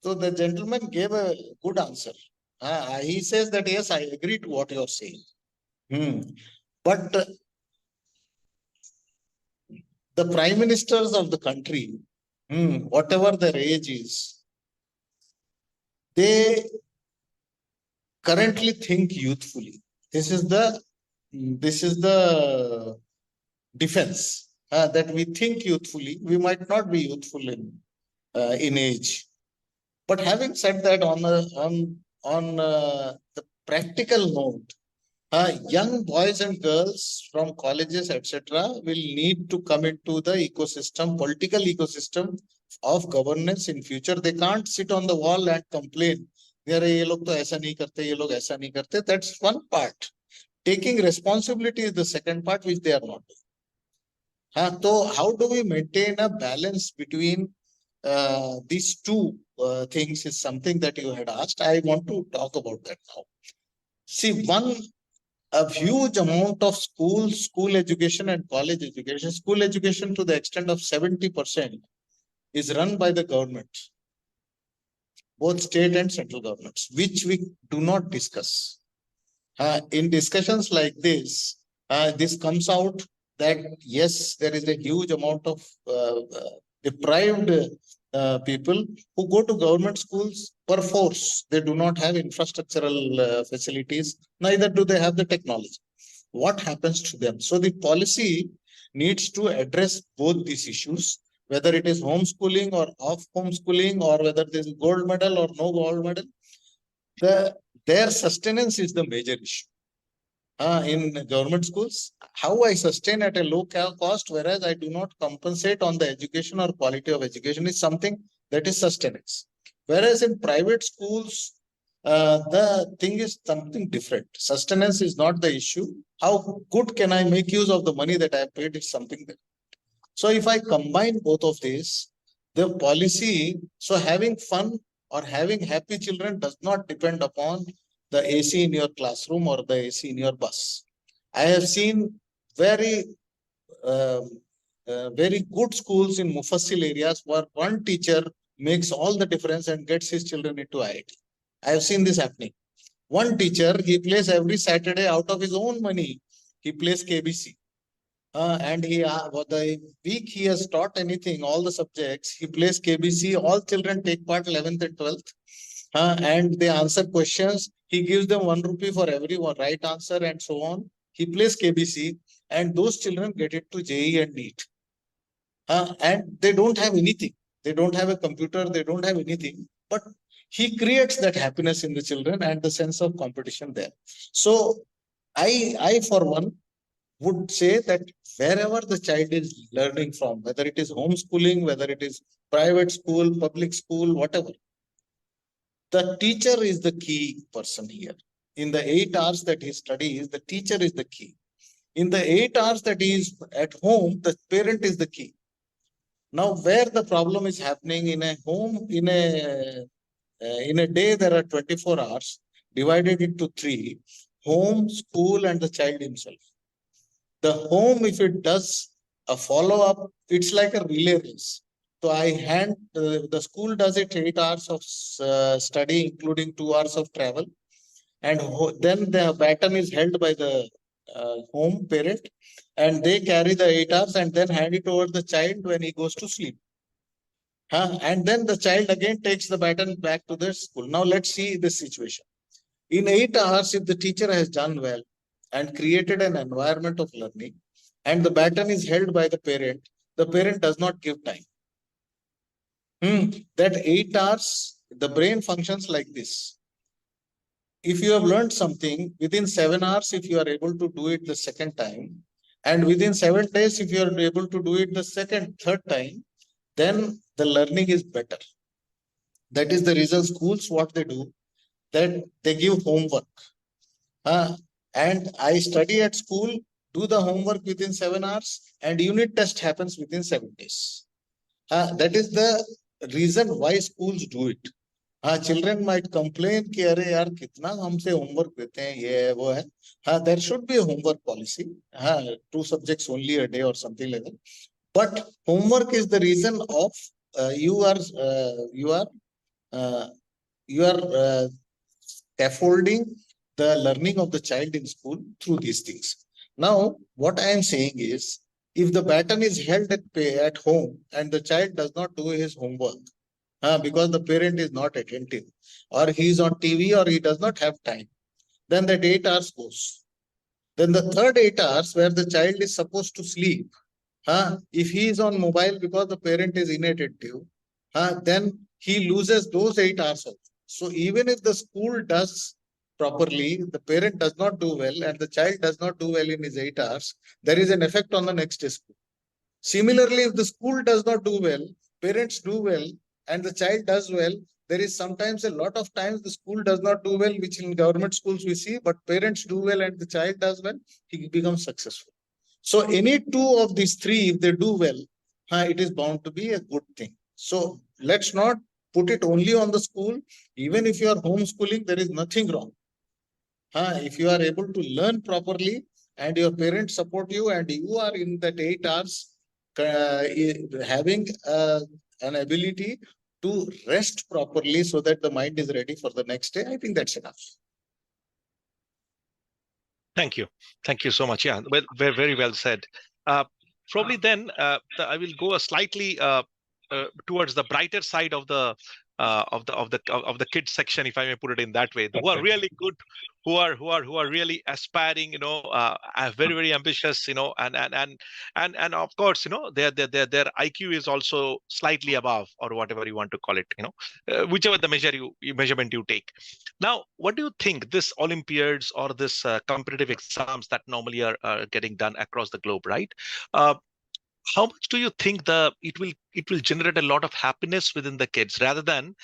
So the gentleman gave a good answer. He says that, yes, I agree to what you are saying. But the prime ministers of the country, whatever their age is, they currently think youthfully. This is the defense, that we think youthfully. We might not be youthful in age. But having said that, on the practical note, young boys and girls from colleges, etc., will need to come into the ecosystem, political ecosystem of governance in future. They can't sit on the wall and complain. ये लोग तो ऐसा नहीं करते, ये लोग ऐसा नहीं करते. That's one part. Taking responsibility is the second part, which they are not doing. So how do we maintain a balance between these two things is something that you had asked. I want to talk about that now. See, a huge amount of school education and college education, school education to the extent of 70% is run by the government, both state and central governments, which we do not discuss. In discussions like this comes out that yes, there is a huge amount of deprived people who go to government schools per force. They do not have infrastructural facilities, neither do they have the technology. What happens to them? So the policy needs to address both these issues, whether it is homeschooling or off homeschooling, or whether there is gold medal or no gold medal. Their sustenance is the major issue. In government schools, how I sustain at a low cost, whereas I do not compensate on the education or quality of education, is something that is sustenance. Whereas in private schools, the thing is something different. Sustenance is not the issue. How good can I make use of the money that I paid is something that. So if I combine both of these, the policy, so having fun or having happy children does not depend upon the AC in your classroom or the AC in your bus. I have seen very, very good schools in Mufassil areas where one teacher makes all the difference and gets his children into IIT. I have seen this happening. One teacher, he plays every Saturday out of his own money. He plays KBC. And the week he has taught anything, all the subjects, he plays KBC. All children take part 11th and 12th. And they answer questions. He gives them 1 rupee for every one right answer and so on. He plays KBC, and those children get it to JEE and NEET. And they don't have anything. They don't have a computer. They don't have anything. But he creates that happiness in the children and the sense of competition there. So I for one, would say that wherever the child is learning from, whether it is homeschooling, whether it is private school, public school, whatever, the teacher is the key person here. In the 8 hours that he studies, the teacher is the key. In the 8 hours that he is at home, the parent is the key. Now, where the problem is happening in a home, in a day, there are 24 hours divided into 3: home, school, and the child himself. The home, if it does a follow up, it's like a relay race. So the school does it 8 hours of study, including 2 hours of travel. And then the baton is held by the home parent, and they carry the 8 hours and then hand it over the child when he goes to sleep. And then the child again takes the baton back to the school. Now let's see this situation. In 8 hours, if the teacher has done well and created an environment of learning, and the baton is held by the parent does not give time. That 8 hours, the brain functions like this. If you have learned something within 7 hours, if you are able to do it the second time, and within 7 days, if you are able to do it the third time, then the learning is better. That is the reason schools, what they do, that they give homework. And I study at school, do the homework within 7 hours, and unit test happens within 7 days. That is the reason why schools do it. Children might complain कि अरे यार कितना हमसे homework देते हैं, ये है वो है. There should be a homework policy. 2 subjects only a day or something like that. But homework is the reason of you are scaffolding the learning of the child in school through these things. Now, what I am saying is, if the baton is held at home and the child does not do his homework, because the parent is not attentive, or he is on TV, or he does not have time, then that 8 hours goes. Then the third 8 hours where the child is supposed to sleep, if he is on mobile because the parent is inattentive, then he loses those 8 hours also. So even if the school does properly, the parent does not do well, and the child does not do well in his 8 hours, there is an effect on the next day school. Similarly, if the school does not do well, parents do well, and the child does well, there is sometimes a lot of times the school does not do well, which in government schools we see, but parents do well and the child does well, he becomes successful. So any 2 of these 3, if they do well, it is bound to be a good thing. So let's not put it only on the school. Even if you are homeschooling, there is nothing wrong. If you are able to learn properly and your parents support you and you are in that 8 hours having an ability to rest properly so that the mind is ready for the next day, I think that's enough. Thank you. Thank you so much. Yeah, very, very well said. Probably then I will go a slightly towards the brighter side of the kids section, if I may put it in that way, who are really good, who are really aspiring, are very ambitious, and of course, their IQ is also slightly above, or whatever you want to call it, whichever the measurement you take. Now, what do you think this Olympiads or this competitive exams that normally are getting done across the globe, right? Uh, how much do you think it will generate a lot of happiness within the kids, rather than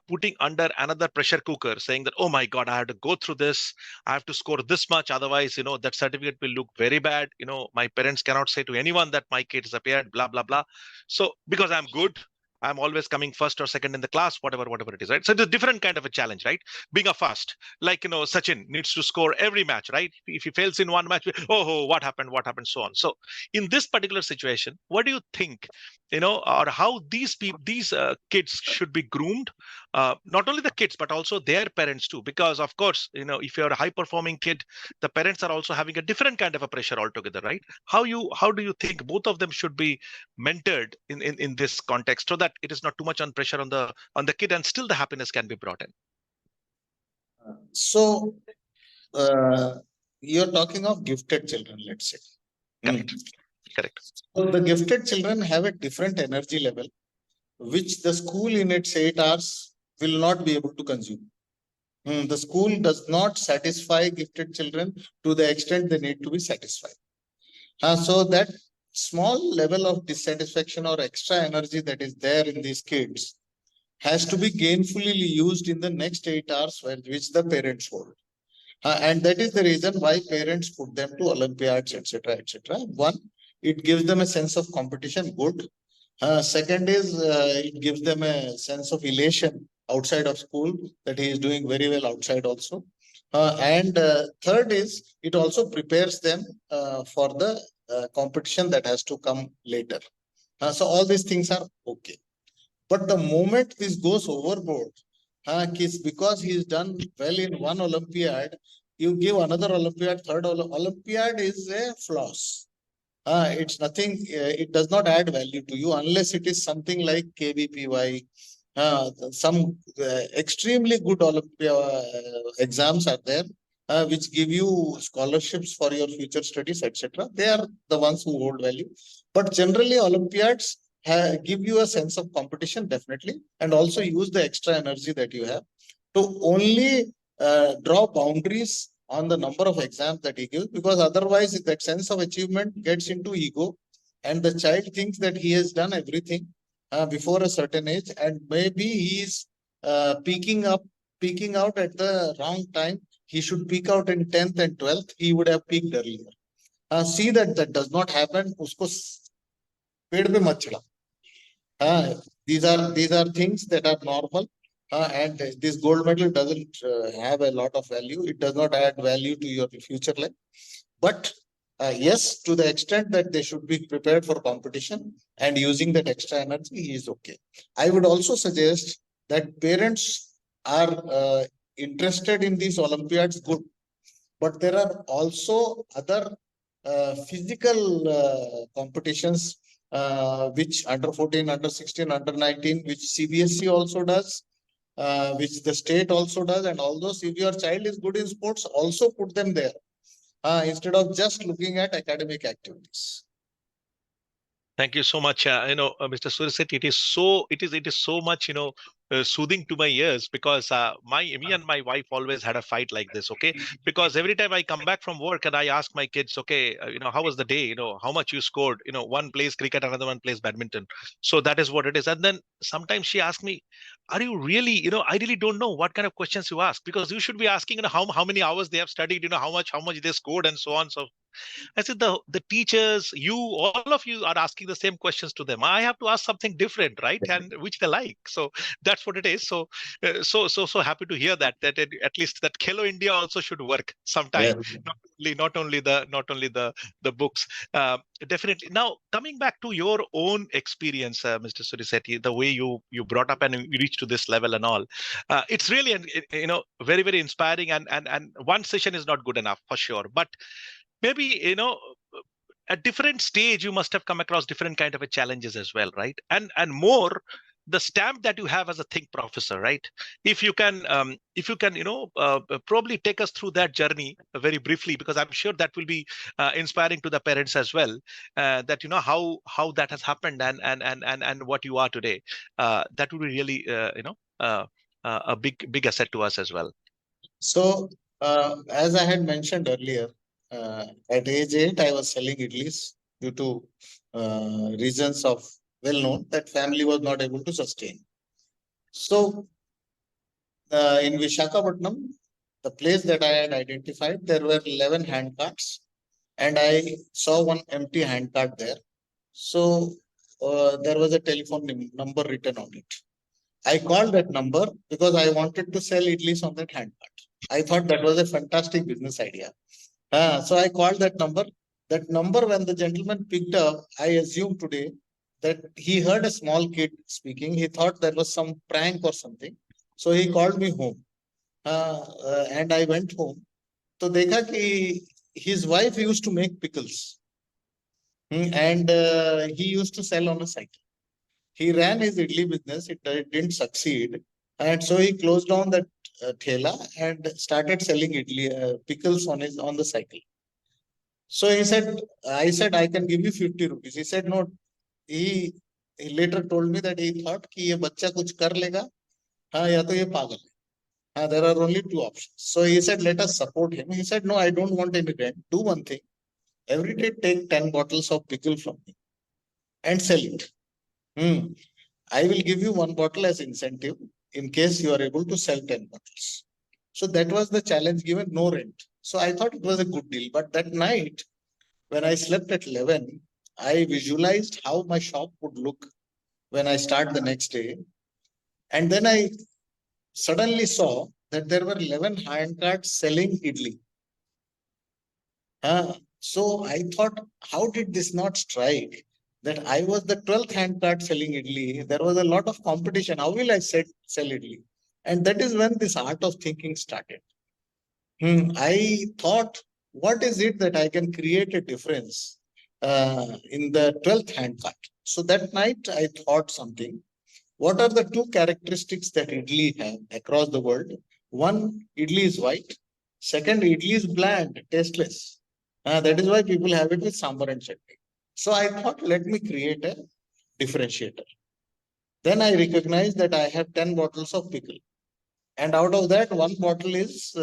putting under another pressure cooker, saying that, oh my god, I have to go through this, I have to score this much, otherwise that certificate will look very bad, my parents cannot say to anyone that my kid has appeared, blah blah blah. So because I'm good, I'm always coming first or second in the class, whatever it is, right? So it's a different kind of a challenge, right? Being a first, like, Sachin needs to score every match, right? If he fails in one match, oh, what happened, so on. So in this particular situation, what do you think, or how these kids should be groomed, not only the kids but also their parents too, because of course, if you're a high performing kid, the parents are also having a different kind of a pressure altogether, right? How do you think both of them should be mentored in this context, so that it is not too much on pressure on the kid, and still the happiness can be brought in? So, you're talking of gifted children, let's say. Correct. Correct. So the gifted children have a different energy level, which the school in its 8 hours will not be able to consume. The school does not satisfy gifted children to the extent they need to be satisfied. So that small level of dissatisfaction or extra energy that is there in these kids has to be gainfully used in the next 8 hours, which the parents hold. And that is the reason why parents put them to Olympiads, etc., etc. One, it gives them a sense of competition, good. Second is, it gives them a sense of elation outside of school, that he is doing very well outside also. And third is, it also prepares them for the competition that has to come later. So all these things are okay. But the moment this goes overboard, because he's done well in one Olympiad, you give another Olympiad, third Olympiad is a floss. It's nothing, it does not add value to you unless it is something like KVPY. Some extremely good Olympia exams are there, which give you scholarships for your future studies, etc. They are the ones who hold value. But generally, Olympiads give you a sense of competition, definitely, and also use the extra energy that you have to only draw boundaries on the number of exams that he gives, because otherwise that sense of achievement gets into ego, and the child thinks that he has done everything before a certain age, and maybe he is peaking out at the wrong time. He should peak out in 10th and 12th. He would have peaked earlier. See that does not happen. Usko पेड़ पे मत चढ़ा. These are things that are normal, and this gold medal doesn't have a lot of value. It does not add value to your future life. But yes, to the extent that they should be prepared for competition and using that extra energy is okay. I would also suggest that parents are interested in these Olympiads, good, but there are also other physical competitions which under 14, under 16, under 19, which CBSE also does, which the state also does. And although if your child is good in sports, also put them there instead of just looking at academic activities. Thank you so much, Mr. Surishetti. It is so much, soothing to my ears, because me and my wife always had a fight like this. Okay, because every time I come back from work and I ask my kids, okay, how was the day? How much you scored? One plays cricket, another one plays badminton. So that is what it is. And then sometimes she asks me, "Are you really? I really don't know what kind of questions you ask, because you should be asking, how many hours they have studied, how much they scored, and so on." So I said, the teachers, all of you are asking the same questions to them. I have to ask something different, right? And which they like. So that's what it is. So so happy to hear that at least that Khelo India also should work sometime. Yeah. Not only the books. Definitely. Now, coming back to your own experience, Mr. Surishetti, the way you brought up and you reached to this level and all, it's really very very inspiring. And one session is not good enough for sure, but maybe at different stage you must have come across different kind of a challenges as well, right? And more the stamp that you have as a think professor, right? If you can probably take us through that journey very briefly, because I'm sure that will be inspiring to the parents as well, that how that has happened, and what you are today. That would be really a big asset to us as well. So, as I had mentioned earlier, at age 8, I was selling idlis due to reasons of well known that family was not able to sustain. So, in Vishakhapatnam, the place that I had identified, there were 11 hand carts, and I saw one empty hand cart there. So, there was a telephone number written on it. I called that number because I wanted to sell idlis on that hand cart. I thought that was a fantastic business idea. So I called that number. That number, when the gentleman picked up, I assume today that he heard a small kid speaking. He thought that was some prank or something. So he called me home. And I went home. So dekha ki his wife used to make pickles. And he used to sell on a cycle. He ran his idli business. It didn't succeed. And so he closed down that thela and started selling idli pickles on the cycle. So I said, I can give you 50 rupees. He said, no. He later told me that he thought कि ये बच्चा कुछ कर लेगा, हाँ या तो ये पागल है. There are only two options. So he said, let us support him. He said, no, I don't want any rent. Do one thing. Every day take 10 bottles of pickle from me and sell it. I will give you one bottle as incentive in case you are able to sell 10 bottles. So that was the challenge given, no rent. So I thought it was a good deal. But that night, when I slept at 11, I visualized how my shop would look when I start the next day. And then I suddenly saw that there were 11 hand carts selling idli. So I thought, how did this not strike? That I was the 12th hand cart selling idli. There was a lot of competition. How will I sell idli? And that is when this art of thinking started. I thought, what is it that I can create a difference in the 12th hand cart? So that night I thought something. What are the two characteristics that idli have across the world? One, idli is white. Second, idli is bland, tasteless. That is why people have it with sambar and chutney. So I thought, let me create a differentiator. Then I recognized that I have 10 bottles of pickle. And out of that, one bottle is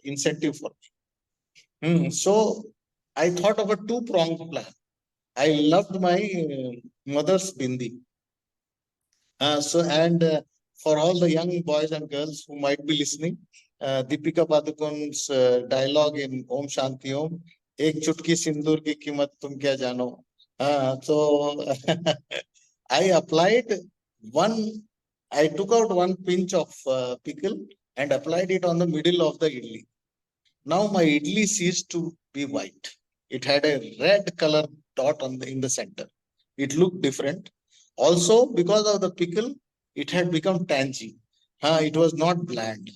incentive for me. So I thought of a two-pronged plan. I loved my mother's bindi. For all the young boys and girls who might be listening, Deepika Padukone's dialogue in Om Shanti Om, Ek chutki sindoor ki कीमत tum kya jano. So I applied one, I took out one pinch of pickle and applied it on the middle of the idli. Now my idli ceased to be white. It had a red color dot in the center. It looked different. Also, because of the pickle, it had become tangy. It was not bland.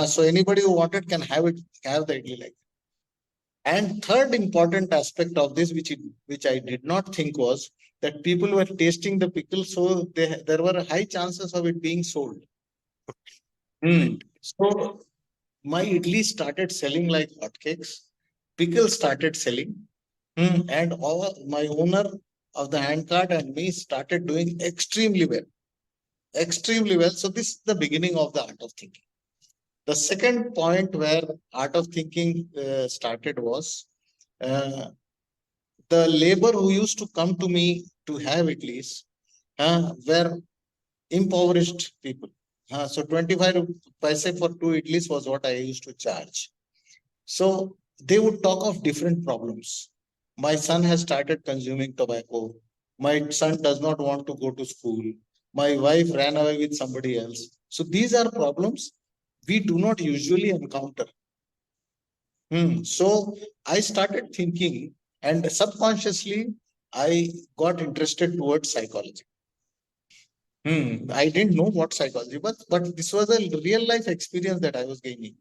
So anybody who wanted can have the idli like that. And third important aspect of this, which I did not think, was that people were tasting the pickle, so there were high chances of it being sold. So my idli started selling like hotcakes. Pickle started selling. And all my owner of the hand cart and me started doing extremely well. Extremely well. So this is the beginning of the art of thinking. The second point where art of thinking started was the labor who used to come to me to have idlis were impoverished people. So 25 paise for two idlis was what I used to charge. So they would talk of different problems. My son has started consuming tobacco. My son does not want to go to school. My wife ran away with somebody else. So these are problems we do not usually encounter. So I started thinking, and subconsciously I got interested towards psychology. I didn't know what psychology, but this was a real life experience that I was gaining.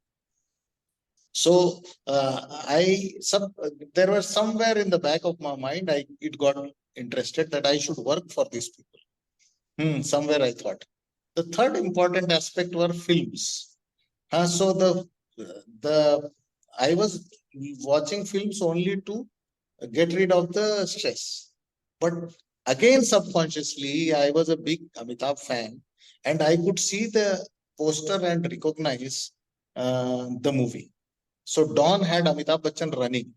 So there was somewhere in the back of my mind, it got interested that I should work for these people. Somewhere I thought. The third important aspect were films. So the I was watching films only to get rid of the stress. But again, subconsciously, I was a big Amitabh fan, and I could see the poster and recognize the movie. So Dawn had Amitabh Bachchan running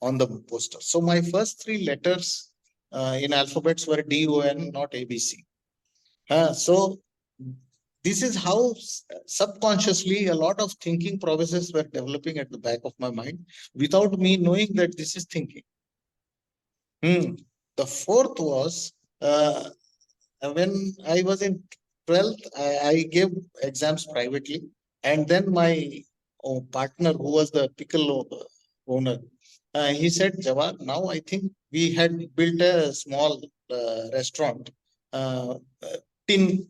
on the poster. So my first three letters in alphabets were DON, not ABC. So this is how subconsciously a lot of thinking processes were developing at the back of my mind without me knowing that this is thinking. The fourth was when I was in 12th, I gave exams privately. And then my partner, who was the pickle owner, he said, Jawahar, now I think we had built a small restaurant, uh, uh, tin,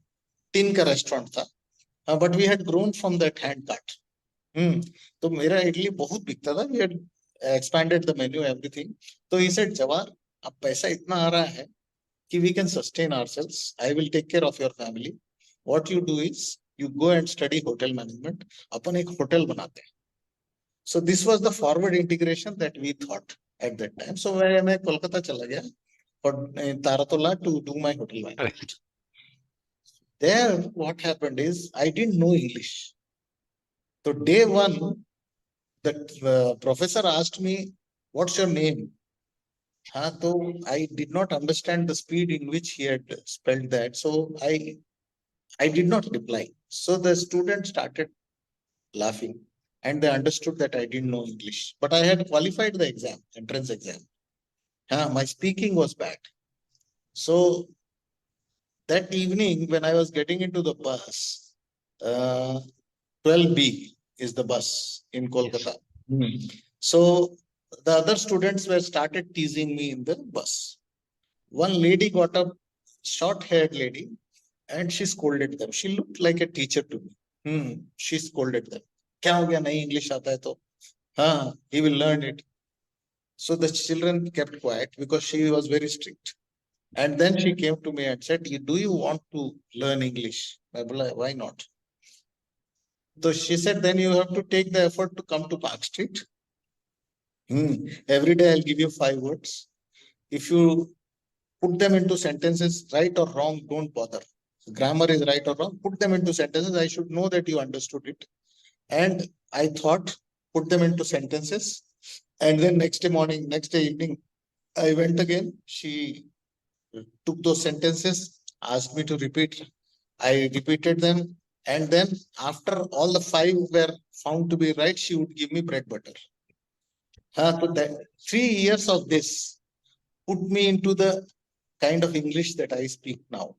tin ka restaurant tha, but we had grown from that hand cart. तो मेरा इडली बहुत बिकता था. We had expanded the menu, everything. So he said, Jawahar, अब पैसा इतना आ रहा है कि we can sustain ourselves. I will take care of your family. What you do is you go and study hotel management. अपन एक hotel बनाते हैं. So this was the forward integration that we thought at that time. So मैं कोलकाता चला गया for Taratola to do my hotel management. There, what happened is I didn't know English. So day one, the professor asked me, "What's your name?" So I did not understand the speed in which he had spelled that. So I did not reply. So the student started laughing and they understood that I didn't know English. But I had qualified the exam, entrance exam. My speaking was bad. So that evening, when I was getting into the bus, 12B is the bus in Kolkata. So the other students were started teasing me in the bus. One lady got up, short-haired lady, and she scolded them. She looked like a teacher to me. She scolded them. क्या हो गया, नहीं English आता है तो? He will learn it. So the children kept quiet because she was very strict. And then she came to me and said, "Do you want to learn English?" I was like, "Why not?" So she said, "Then you have to take the effort to come to Park Street. Every day I'll give you 5 words. If you put them into sentences, right or wrong, don't bother. Grammar is right or wrong, put them into sentences. I should know that you understood it." And I thought, put them into sentences. And then next day evening, I went again. She took those sentences, asked me to repeat. I repeated them. And then after all the 5 were found to be right, she would give me bread butter. So that 3 years of this put me into the kind of English that I speak now.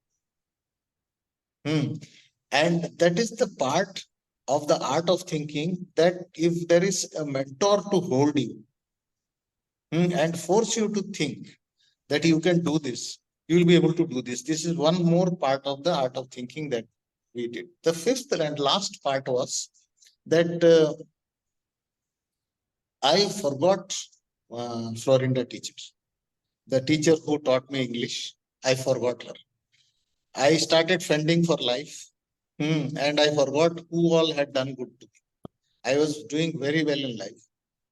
And that is the part of the art of thinking, that if there is a mentor to hold you and force you to think that you can do this, you will be able to do this. This is one more part of the art of thinking that we did. The fifth and last part was that I forgot Florinda teacher, the teacher who taught me English. I forgot her. I started fending for life, and I forgot who all had done good to me. I was doing very well in life.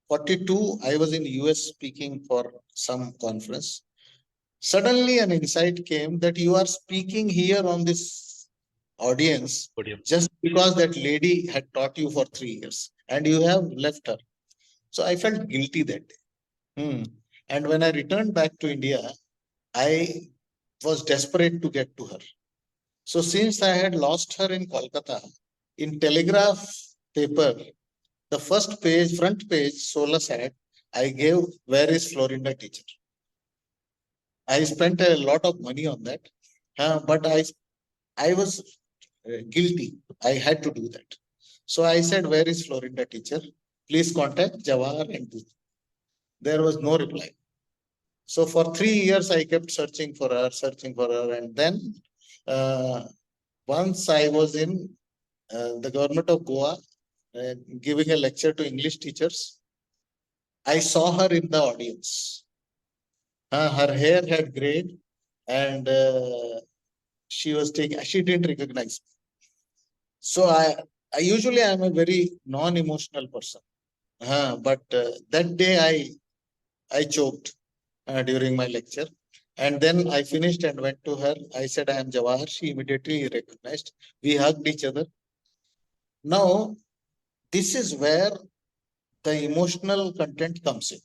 42, I was in US speaking for some conference. Suddenly an insight came that you are speaking here on this audience just because that lady had taught you for 3 years and you have left her. So I felt guilty that day. And when I returned back to India, I was desperate to get to her. So since I had lost her in Kolkata, in Telegraph paper, the first page, front page, solace ad, I gave, "Where is Florinda teacher?" I spent a lot of money on that, but I was guilty. I had to do that. So I said, "Where is Florinda teacher? Please contact Jawahar and do." There was no reply. So for 3 years, I kept searching for her, and then once I was in the government of Goa giving a lecture to English teachers. I saw her in the audience. Her hair had grayed, and she didn't recognize me. So I usually am a very non-emotional person. But that day I choked during my lecture. And then I finished and went to her. I said, I am Jawahar. She immediately recognized. We hugged each other. Now, this is where the emotional content comes in.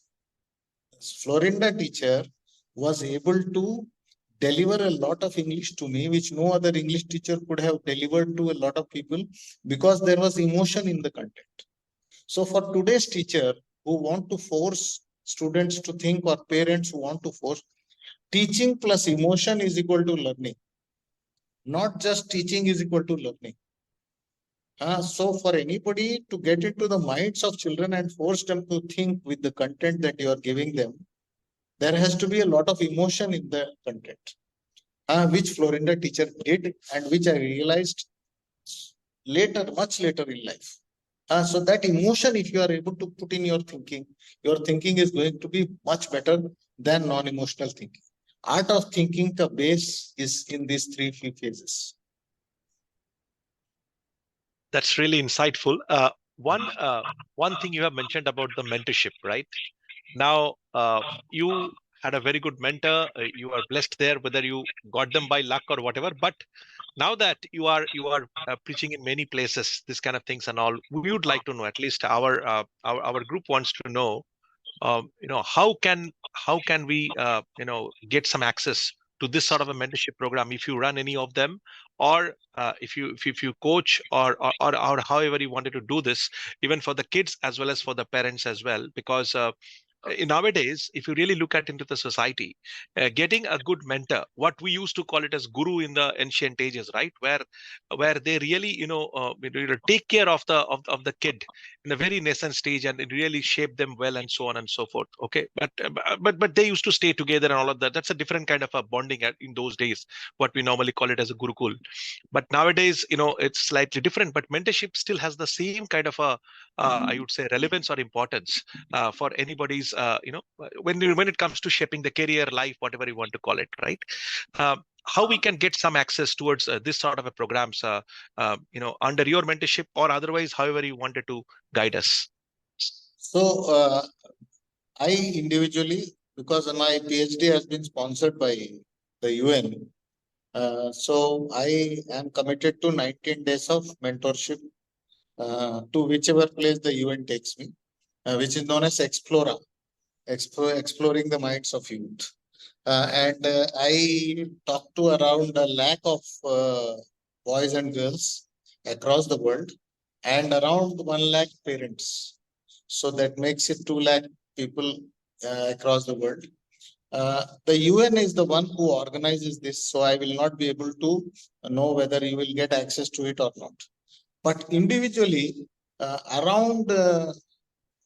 Florinda teacher was able to deliver a lot of English to me, which no other English teacher could have delivered to a lot of people because there was emotion in the content. So for today's teacher who want to force students to think, or parents who want to force, teaching plus emotion is equal to learning. Not just teaching is equal to learning. So for anybody to get into the minds of children and force them to think with the content that you are giving them, there has to be a lot of emotion in the content, which Florinda teacher did, and which I realized later, much later in life. So that emotion, if you are able to put in your thinking is going to be much better than non-emotional thinking. Art of thinking, the base is in these three phases. That's really insightful. One thing you have mentioned about the mentorship, right? Now, you had a very good mentor. You are blessed there, whether you got them by luck or whatever. But now that you are preaching in many places, this kind of things and all, we would like to know. At least our group wants to know. How can we get some access to this sort of a mentorship program if you run any of them, or if you coach, or however you wanted to do this, even for the kids as well as for the parents as well, because nowadays, if you really look at into the society, getting a good mentor, what we used to call it as guru in the ancient ages, right, where they really take care of the kid in a very nascent stage, and it really shape them well, and so on and so forth. Okay, but they used to stay together and all of that. That's a different kind of a bonding in those days, what we normally call it as a gurukul. But nowadays, it's slightly different, but mentorship still has the same kind of a I would say relevance or importance for anybody's when it comes to shaping the career, life, whatever you want to call it, right? How we can get some access towards this sort of a programs, under your mentorship, or otherwise, however you wanted to guide us. So I individually, because my PhD has been sponsored by the UN, so I am committed to 19 days of mentorship to whichever place the UN takes me, which is known as Explora, exploring the minds of youth. And I talked to around a lakh of boys and girls across the world, and around 1 lakh parents. So that makes it 2 lakh people across the world. The UN is the one who organizes this, so I will not be able to know whether you will get access to it or not. But individually, around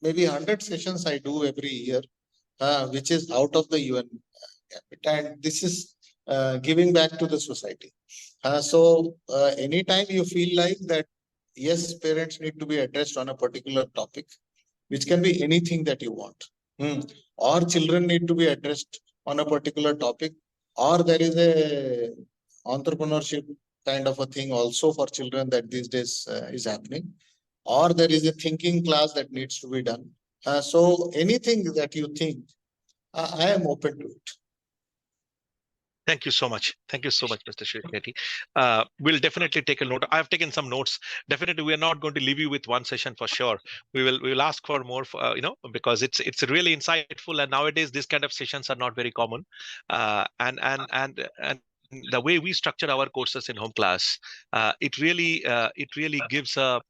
maybe 100 sessions I do every year, which is out of the UN and this is giving back to the society. So anytime you feel like that, yes, parents need to be addressed on a particular topic, which can be anything that you want, or children need to be addressed on a particular topic, or there is a entrepreneurship kind of a thing also for children that these days is happening, or there is a thinking class that needs to be done. So anything that you think, I am open to it. Thank you so much. Thank you so much, Mr. Surishetti. We'll definitely take a note. I've taken some notes. Definitely, we are not going to leave you with one session for sure. We will ask for more, because it's really insightful. And nowadays, these kind of sessions are not very common. And the way we structure our courses in homeClass, it really gives a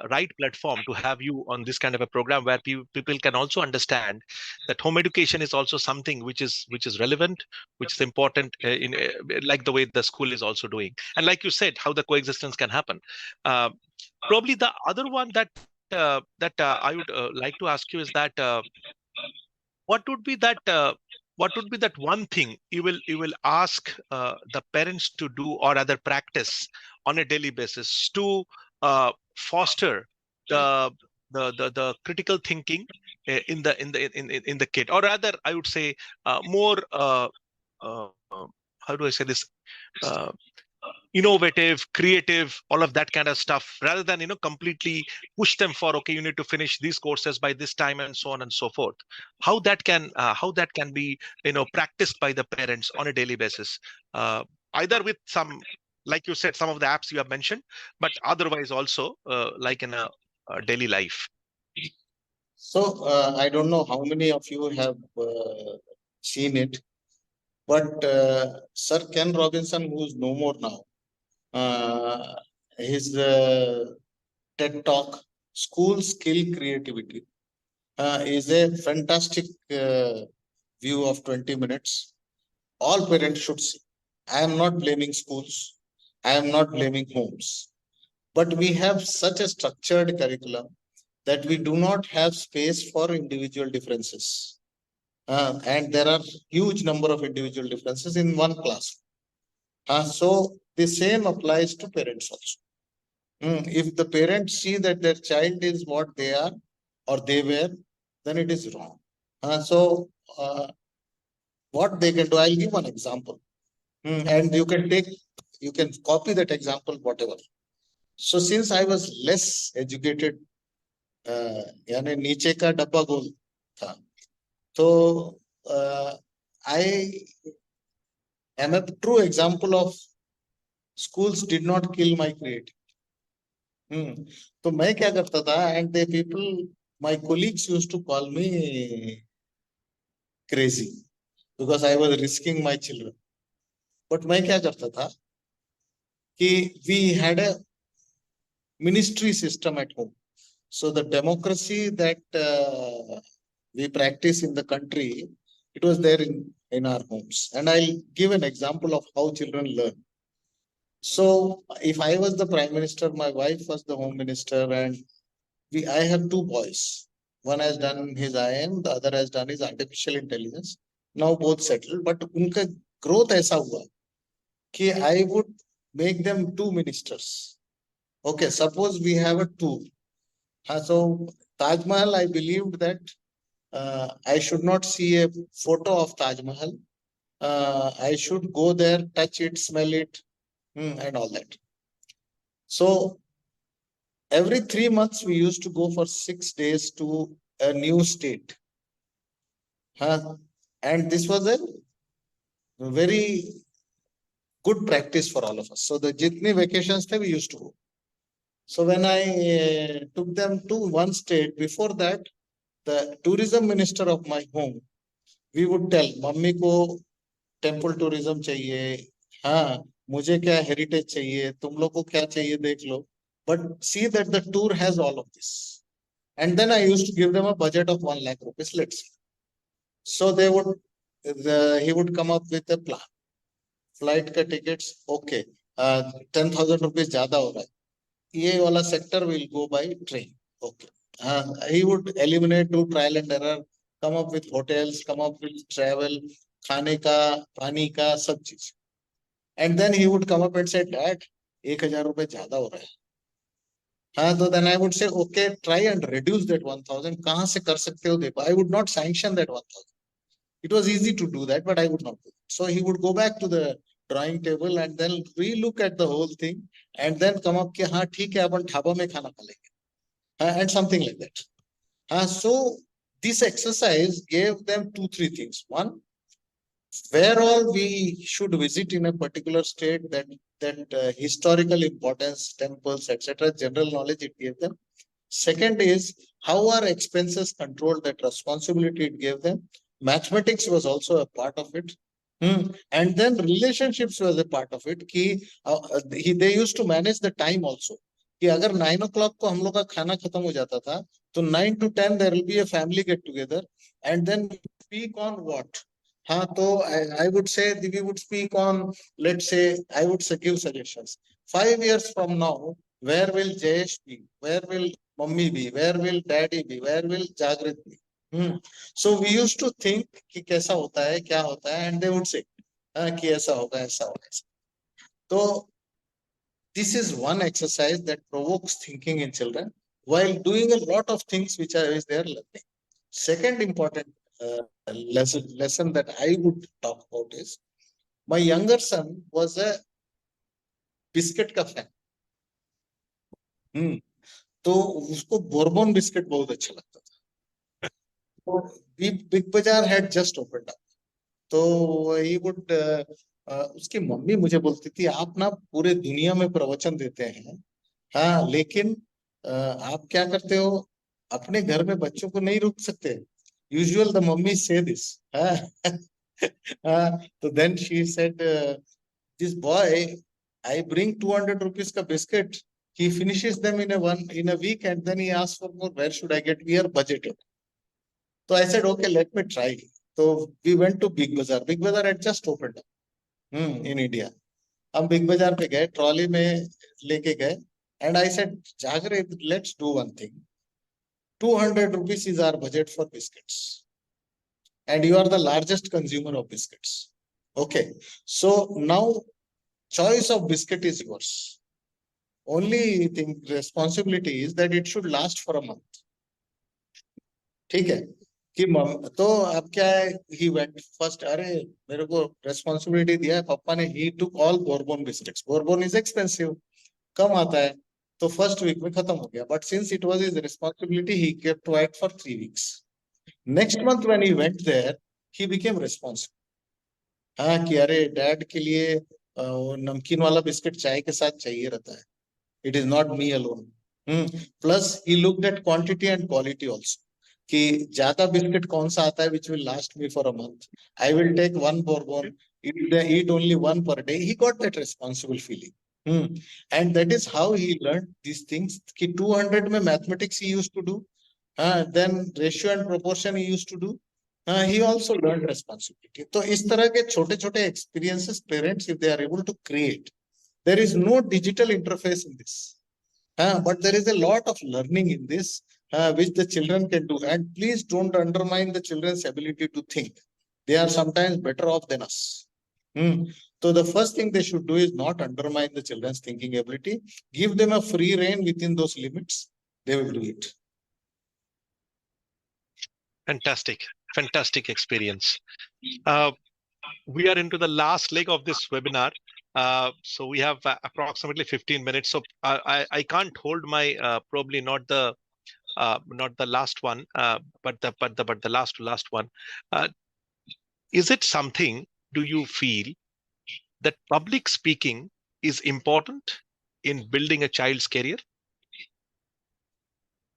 right platform to have you on this kind of a program where people can also understand that home education is also something which is relevant, which is important, in like the way the school is also doing, and like you said, how the coexistence can happen. uh, Probably the other one that I would like to ask you is that, what would be that one thing you will ask the parents to do, or other practice on a daily basis to foster the the critical thinking in the kid, or rather I would say more how do I say this, uh, innovative, creative, all of that kind of stuff, rather than completely push them for, okay, you need to finish these courses by this time and so on and so forth. How that can be practiced by the parents on a daily basis, either with some, like you said, some of the apps you have mentioned, but otherwise also like in a daily life. So I don't know how many of you have seen it, but Sir Ken Robinson, who's no more now, his TED Talk, School Skill Creativity, is a fantastic view of 20 minutes. All parents should see. I am not blaming schools. I am not blaming homes. But we have such a structured curriculum that we do not have space for individual differences. And there are huge number of individual differences in one class. So the same applies to parents also. If the parents see that their child is what they are or they were, then it is wrong. So what they can do, I'll give one example. And you can copy that example, whatever. So since I was less educated, यानी नीचे का डब्बा गोल था, तो I am a true example of schools did not kill my creativity. तो मैं क्या करता था, and the people, my colleagues used to call me crazy because I was risking my children. But मैं क्या करता था कि we had a ministry system at home. So the democracy that we practice in the country, it was there in our homes. And I'll give an example of how children learn. So if I was the prime minister, my wife was the home minister, and I have two boys. One has done his IN, the other has done his artificial intelligence. Now both settled, but उनका growth ऐसा हुआ कि I would make them two ministers. Okay, suppose we have a tour. So Taj Mahal, I believed that I should not see a photo of Taj Mahal. I should go there, touch it, smell it, and all that. So every 3 months, we used to go for 6 days to a new state. And this was a very good practice for all of us. So the jitni vacations we used to go. So when I took them to one state, before that, the tourism minister of my home, we would tell, mummy को temple tourism चाहिए, हाँ मुझे क्या heritage चाहिए, तुम लोग को क्या चाहिए देख लो. But see that the tour has all of this. And then I used to give them a budget of 1 lakh rupees, let's say. So they would, he would come up with a plan. Flight ka tickets, okay, 10,000 rupees ज़्यादा हो रहा है. ये वाला sector will go by train. Okay. He would eliminate, do trial and error, come up with hotels, come up with travel, खाने का, पानी का, सब चीज. And then he would come up and say, Dad, 1,000 रुपए ज़्यादा हो रहा है. So then I would say, okay, try and reduce that 1,000. कहाँ से कर सकते हो देखो. I would not sanction that 1,000. It was easy to do that, but I would not do it. So he would go back to the drawing table and then re-look at the whole thing and then come up कि हाँ ठीक है अपन ढाबा में खाना खा लेंगे. And something like that. So this exercise gave them 2-3 things. One, where all we should visit in a particular state, that historical importance, temples, etc., general knowledge it gave them. Second is how are expenses controlled, that responsibility it gave them. Mathematics was also a part of it. And then relationships was a part of it. They used to manage the time also. कि अगर 9 o'clock को हम लोग का खाना खत्म हो जाता था, तो 9 to 10 there will be a family get together, and then speak on what. So I would say we would speak on, let's say, I would say give suggestions. 5 years from now, where will Jayesh be? Where will Mummy be? Where will Daddy be? Where will Jagrit be? So we used to think कि कैसा होता है, क्या होता है, and they would say कि ऐसा होगा, ऐसा होगा. So this is one exercise that provokes thinking in children. while doing a lot of things which are they are learning. Second important lesson that I would talk about is my younger son was a biscuit का fan. तो उसको Bourbon biscuit बहुत अच्छा लगता था. तो big बाजार had just opened up. तो ही वुड उसकी मम्मी मुझे बोलती थी आप ना पूरे दुनिया में प्रवचन देते हैं, हाँ, लेकिन आप क्या करते हो, अपने घर में बच्चों को नहीं रोक सकते. यूजुअल द मम्मी से दिस. तो then she said this boy, I bring 200 rupees ka biscuit. He finishes them in a week and then he asks for more. Where should I get? We are budgeted. So I said, okay, let me try. So we went to Big Bazaar. Big Bazaar had just opened up in India. हम big बाजार पे गए, trolley में लेके गए, and I said, Jagre, let's do one thing. 200 rupees is our budget for biscuits. And you are the largest consumer of biscuits. Okay. So now choice of biscuit is yours. Only thing responsibility is that it should last for a month. ठीक है कि तो अब क्या है, he went first. अरे मेरे को responsibility दिया है पापा ने. He took all bourbon biscuits. Bourbon is expensive, कम आता है, तो first week में खत्म हो गया. But since it was his responsibility, he kept quiet for 3 weeks. Next month when he went there, he became responsible. हाँ कि अरे डैड के लिए नमकीन वाला बिस्किट चाय के साथ चाहिए रहता है. It is not me alone. Plus he looked at quantity and quality also. कि ज्यादा बिस्किट कौन सा आता है which will last me for a month. I will take one bourbon, eat only one per day. He got that responsible feeling. And that is how he learned these things. कि 200 में mathematics he used to do. Then ratio and proportion he used to do. He also learned responsibility. तो इस तरह के छोटे छोटे experiences parents, if they are able to create, there is no digital interface in this. But there is a lot of learning in this, which the children can do. And please don't undermine the children's ability to think. They are sometimes better off than us. So the first thing they should do is not undermine the children's thinking ability. Give them a free rein within those limits. They will do it. Fantastic experience. We are into the last leg of this webinar. So we have approximately 15 minutes. So I can't hold my probably not the last one, but the last one. Is it something? Do you feel that public speaking is important in building a child's career?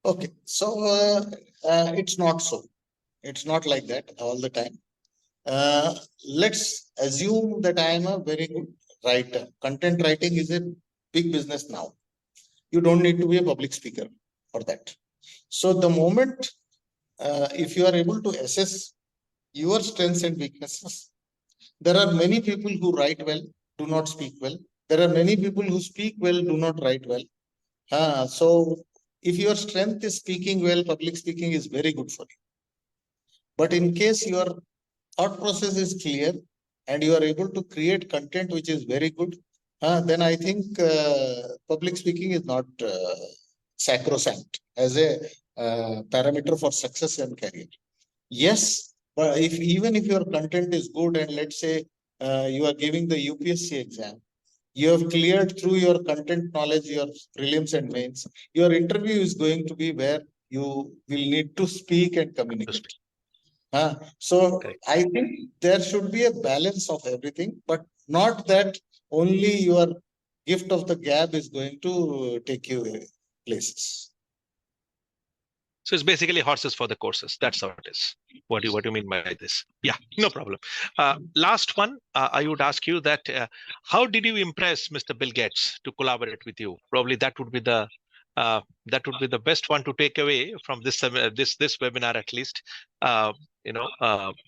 Okay, so it's not so. It's not like that all the time. Let's assume that I am a very good writer. Content writing is a big business now. You don't need to be a public speaker for that. So the moment if you are able to assess your strengths and weaknesses, there are many people who write well, do not speak well. There are many people who speak well, do not write well. So if your strength is speaking well, public speaking is very good for you. But in case your thought process is clear and you are able to create content which is very good, then I think public speaking is not sacrosanct as a parameter for success and career. Yes, but even if your content is good and let's say you are giving the UPSC exam, you have cleared through your content knowledge, your prelims and mains, your interview is going to be where you will need to speak and communicate. So okay. I think there should be a balance of everything, but not that only your gift of the gab is going to take you places. So it's basically horses for the courses. That's how it is. What do you mean by this? Yeah, no problem. Last one, I would ask you that how did you impress Mr. Bill Gates to collaborate with you? Probably that would be the best one to take away from this webinar at least.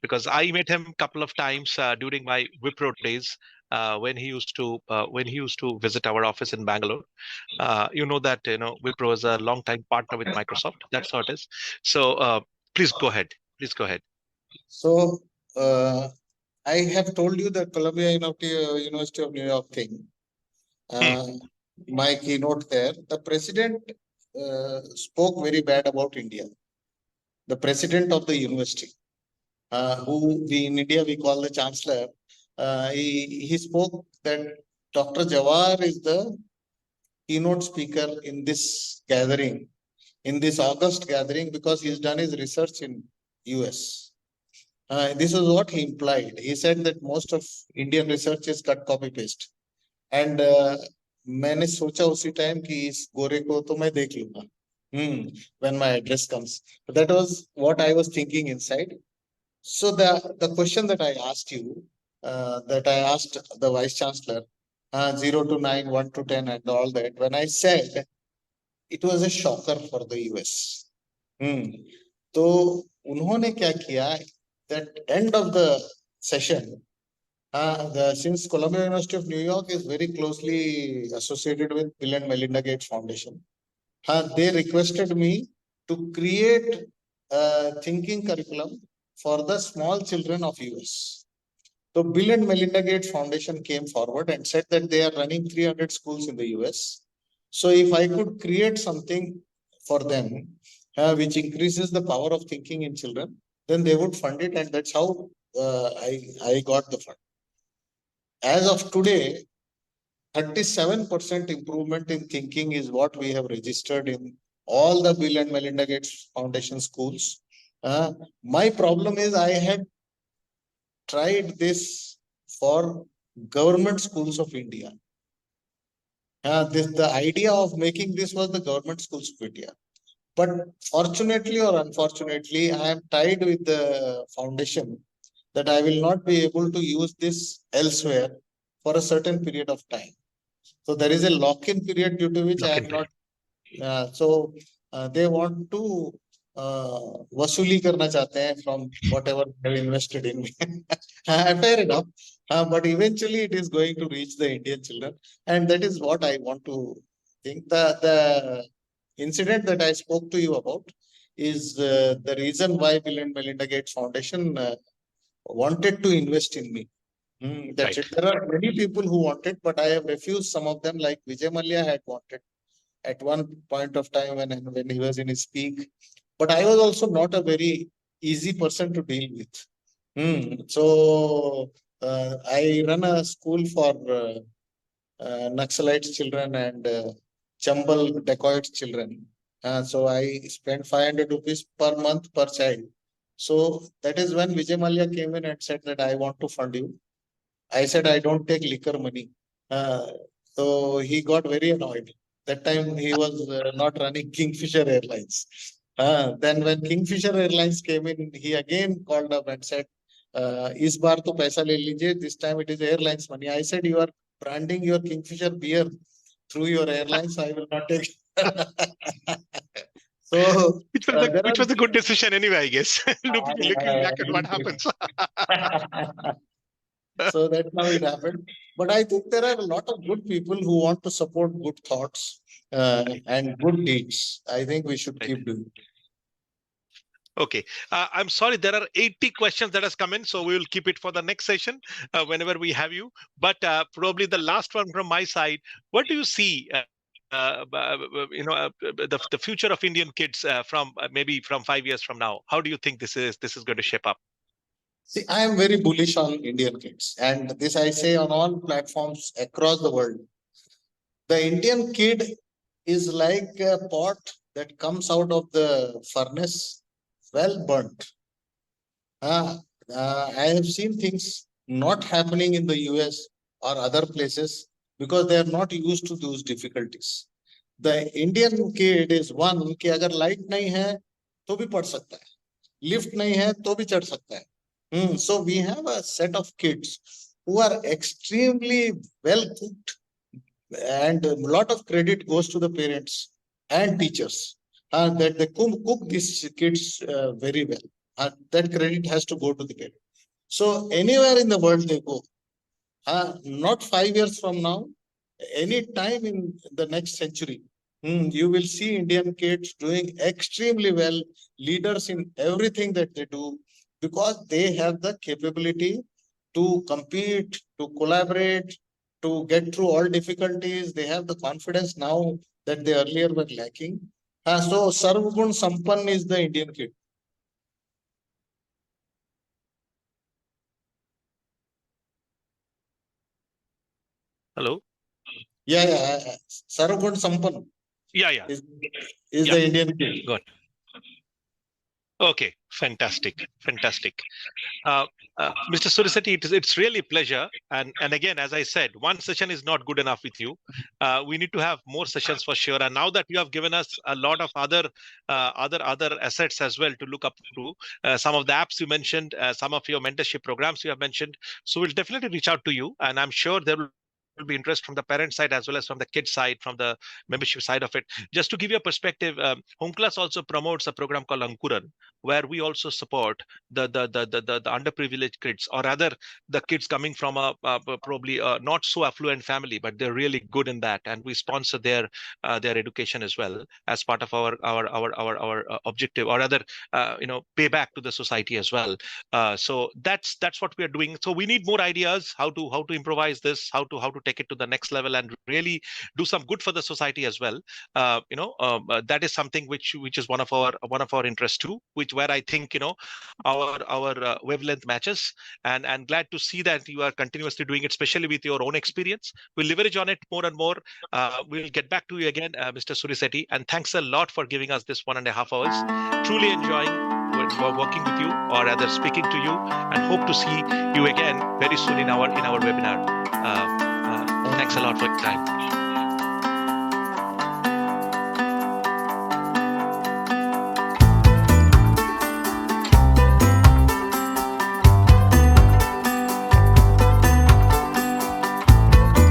Because I met him a couple of times during my Wipro days. When he used to visit our office in Bangalore. You know that Wipro is a long time partner with Microsoft. That's how it is. So please go ahead. So I have told you the Columbia University of New York thing. My keynote there, the president spoke very bad about India. The president of the university, who we in India we call the chancellor, he spoke that Dr. Jawahar is the keynote speaker in this gathering, in this August gathering, because he's done his research in US. This is what he implied. He said that most of Indian research is cut copy paste. And मैंने सोचा उसी time कि इस गोरे को तो मैं देख लूंगा when my address comes. That was what I was thinking inside. So the question that I asked you, that I asked the vice chancellor, 0 to 9, 1 to 10 and all that, when I said, it was a shocker for the US. तो उन्होंने क्या किया, that end of the session, since Columbia University of New York is very closely associated with Bill and Melinda Gates Foundation, they requested me to create a thinking curriculum for the small children of US. So Bill and Melinda Gates Foundation came forward and said that they are running 300 schools in the US. So if I could create something for them, which increases the power of thinking in children, then they would fund it, and that's how I got the fund. As of today, 37% improvement in thinking is what we have registered in all the Bill and Melinda Gates Foundation schools. My problem is I had tried this for government schools of India. The idea of making this was the government schools of India. But fortunately or unfortunately, I am tied with the foundation that I will not be able to use this elsewhere for a certain period of time. So there is a lock-in period due to which I am not. So they want to वसूली करना चाहते हैं from whatever they have invested in me. Fair enough. But eventually it is going to reach the Indian children, and that is what I want to think. The incident that I spoke to you about is the reason why Bill and Melinda Gates Foundation wanted to invest in me. That's it. There are many people who wanted, but I have refused some of them, like Vijay Mallya had wanted at one point of time when he was in his peak. But I was also not a very easy person to deal with. So I run a school for Naxalites children and Chambal dacoits children. So I spend 500 rupees per month per child. So that is when Vijay Mallya came in and said that I want to fund you. I said I don't take liquor money. So he got very annoyed. That time he was not running Kingfisher Airlines. Then when Kingfisher Airlines came in, he again called up and said, "Is बार तो पैसा ले लीजिए. This time it is airlines money." I said, "You are branding your Kingfisher beer through your airlines. I will not take." So which was a good decision anyway, I guess. Looking back at what happens. So that's how it happened. But I think there are a lot of good people who want to support good thoughts and good deeds. I think we should keep doing it. Okay, I'm sorry, there are 80 questions that has come in, so we will keep it for the next session whenever we have you. But probably the last one from my side, what do you see, the future of Indian kids from maybe from 5 years from now? How do you think this is going to shape up? See, I am very bullish on Indian kids, and this I say on all platforms across the world. The Indian kid is like a pot that comes out of the furnace well burnt. I have seen things not happening in the US or other places because they are not used to those difficulties. The Indian kid is one कि अगर light नहीं है तो भी पढ़ सकता है, lift नहीं है तो भी चढ़ सकता है. So we have a set of kids who are extremely well cooked, and a lot of credit goes to the parents and teachers that they cook these kids very well. That credit has to go to the parents. So anywhere in the world they go, not 5 years from now, any time in the next century, you will see Indian kids doing extremely well, leaders in everything that they do, because they have the capability to compete, to collaborate, to get through all difficulties. They have the confidence now that they earlier were lacking. So Sarvgun Sampann is the Indian kid. Hello. Yeah. Sarvgun Sampann Yeah. is Yeah. the Indian kid. Good. Okay. Fantastic. Mr. Surishetti, it's really a pleasure. And again, as I said, one session is not good enough with you. We need to have more sessions for sure. And now that you have given us a lot of other assets as well to look up to, some of the apps you mentioned, some of your mentorship programs you have mentioned. So we'll definitely reach out to you, and I'm sure there will be interest from the parent side as well as from the kid side, from the membership side of it. Just to give you a perspective, homeClass also promotes a program called Ankuran, where we also support the underprivileged kids, or rather the kids coming from a probably not so affluent family, but they're really good in that, and we sponsor their education as well as part of our objective, or rather pay back to the society as well. So that's what we are doing. So we need more ideas how to improvise this, how to take it to the next level and really do some good for the society as well. That is something which is one of our interests too, which where I think our wavelength matches, and glad to see that you are continuously doing it, especially with your own experience. We'll leverage on it more and more. We'll get back to you again, Mr. Surishetti, and thanks a lot for giving us this 1.5 hours. Truly enjoying working with you, or rather speaking to you, and hope to see you again very soon in our webinar. Thanks a lot for your time.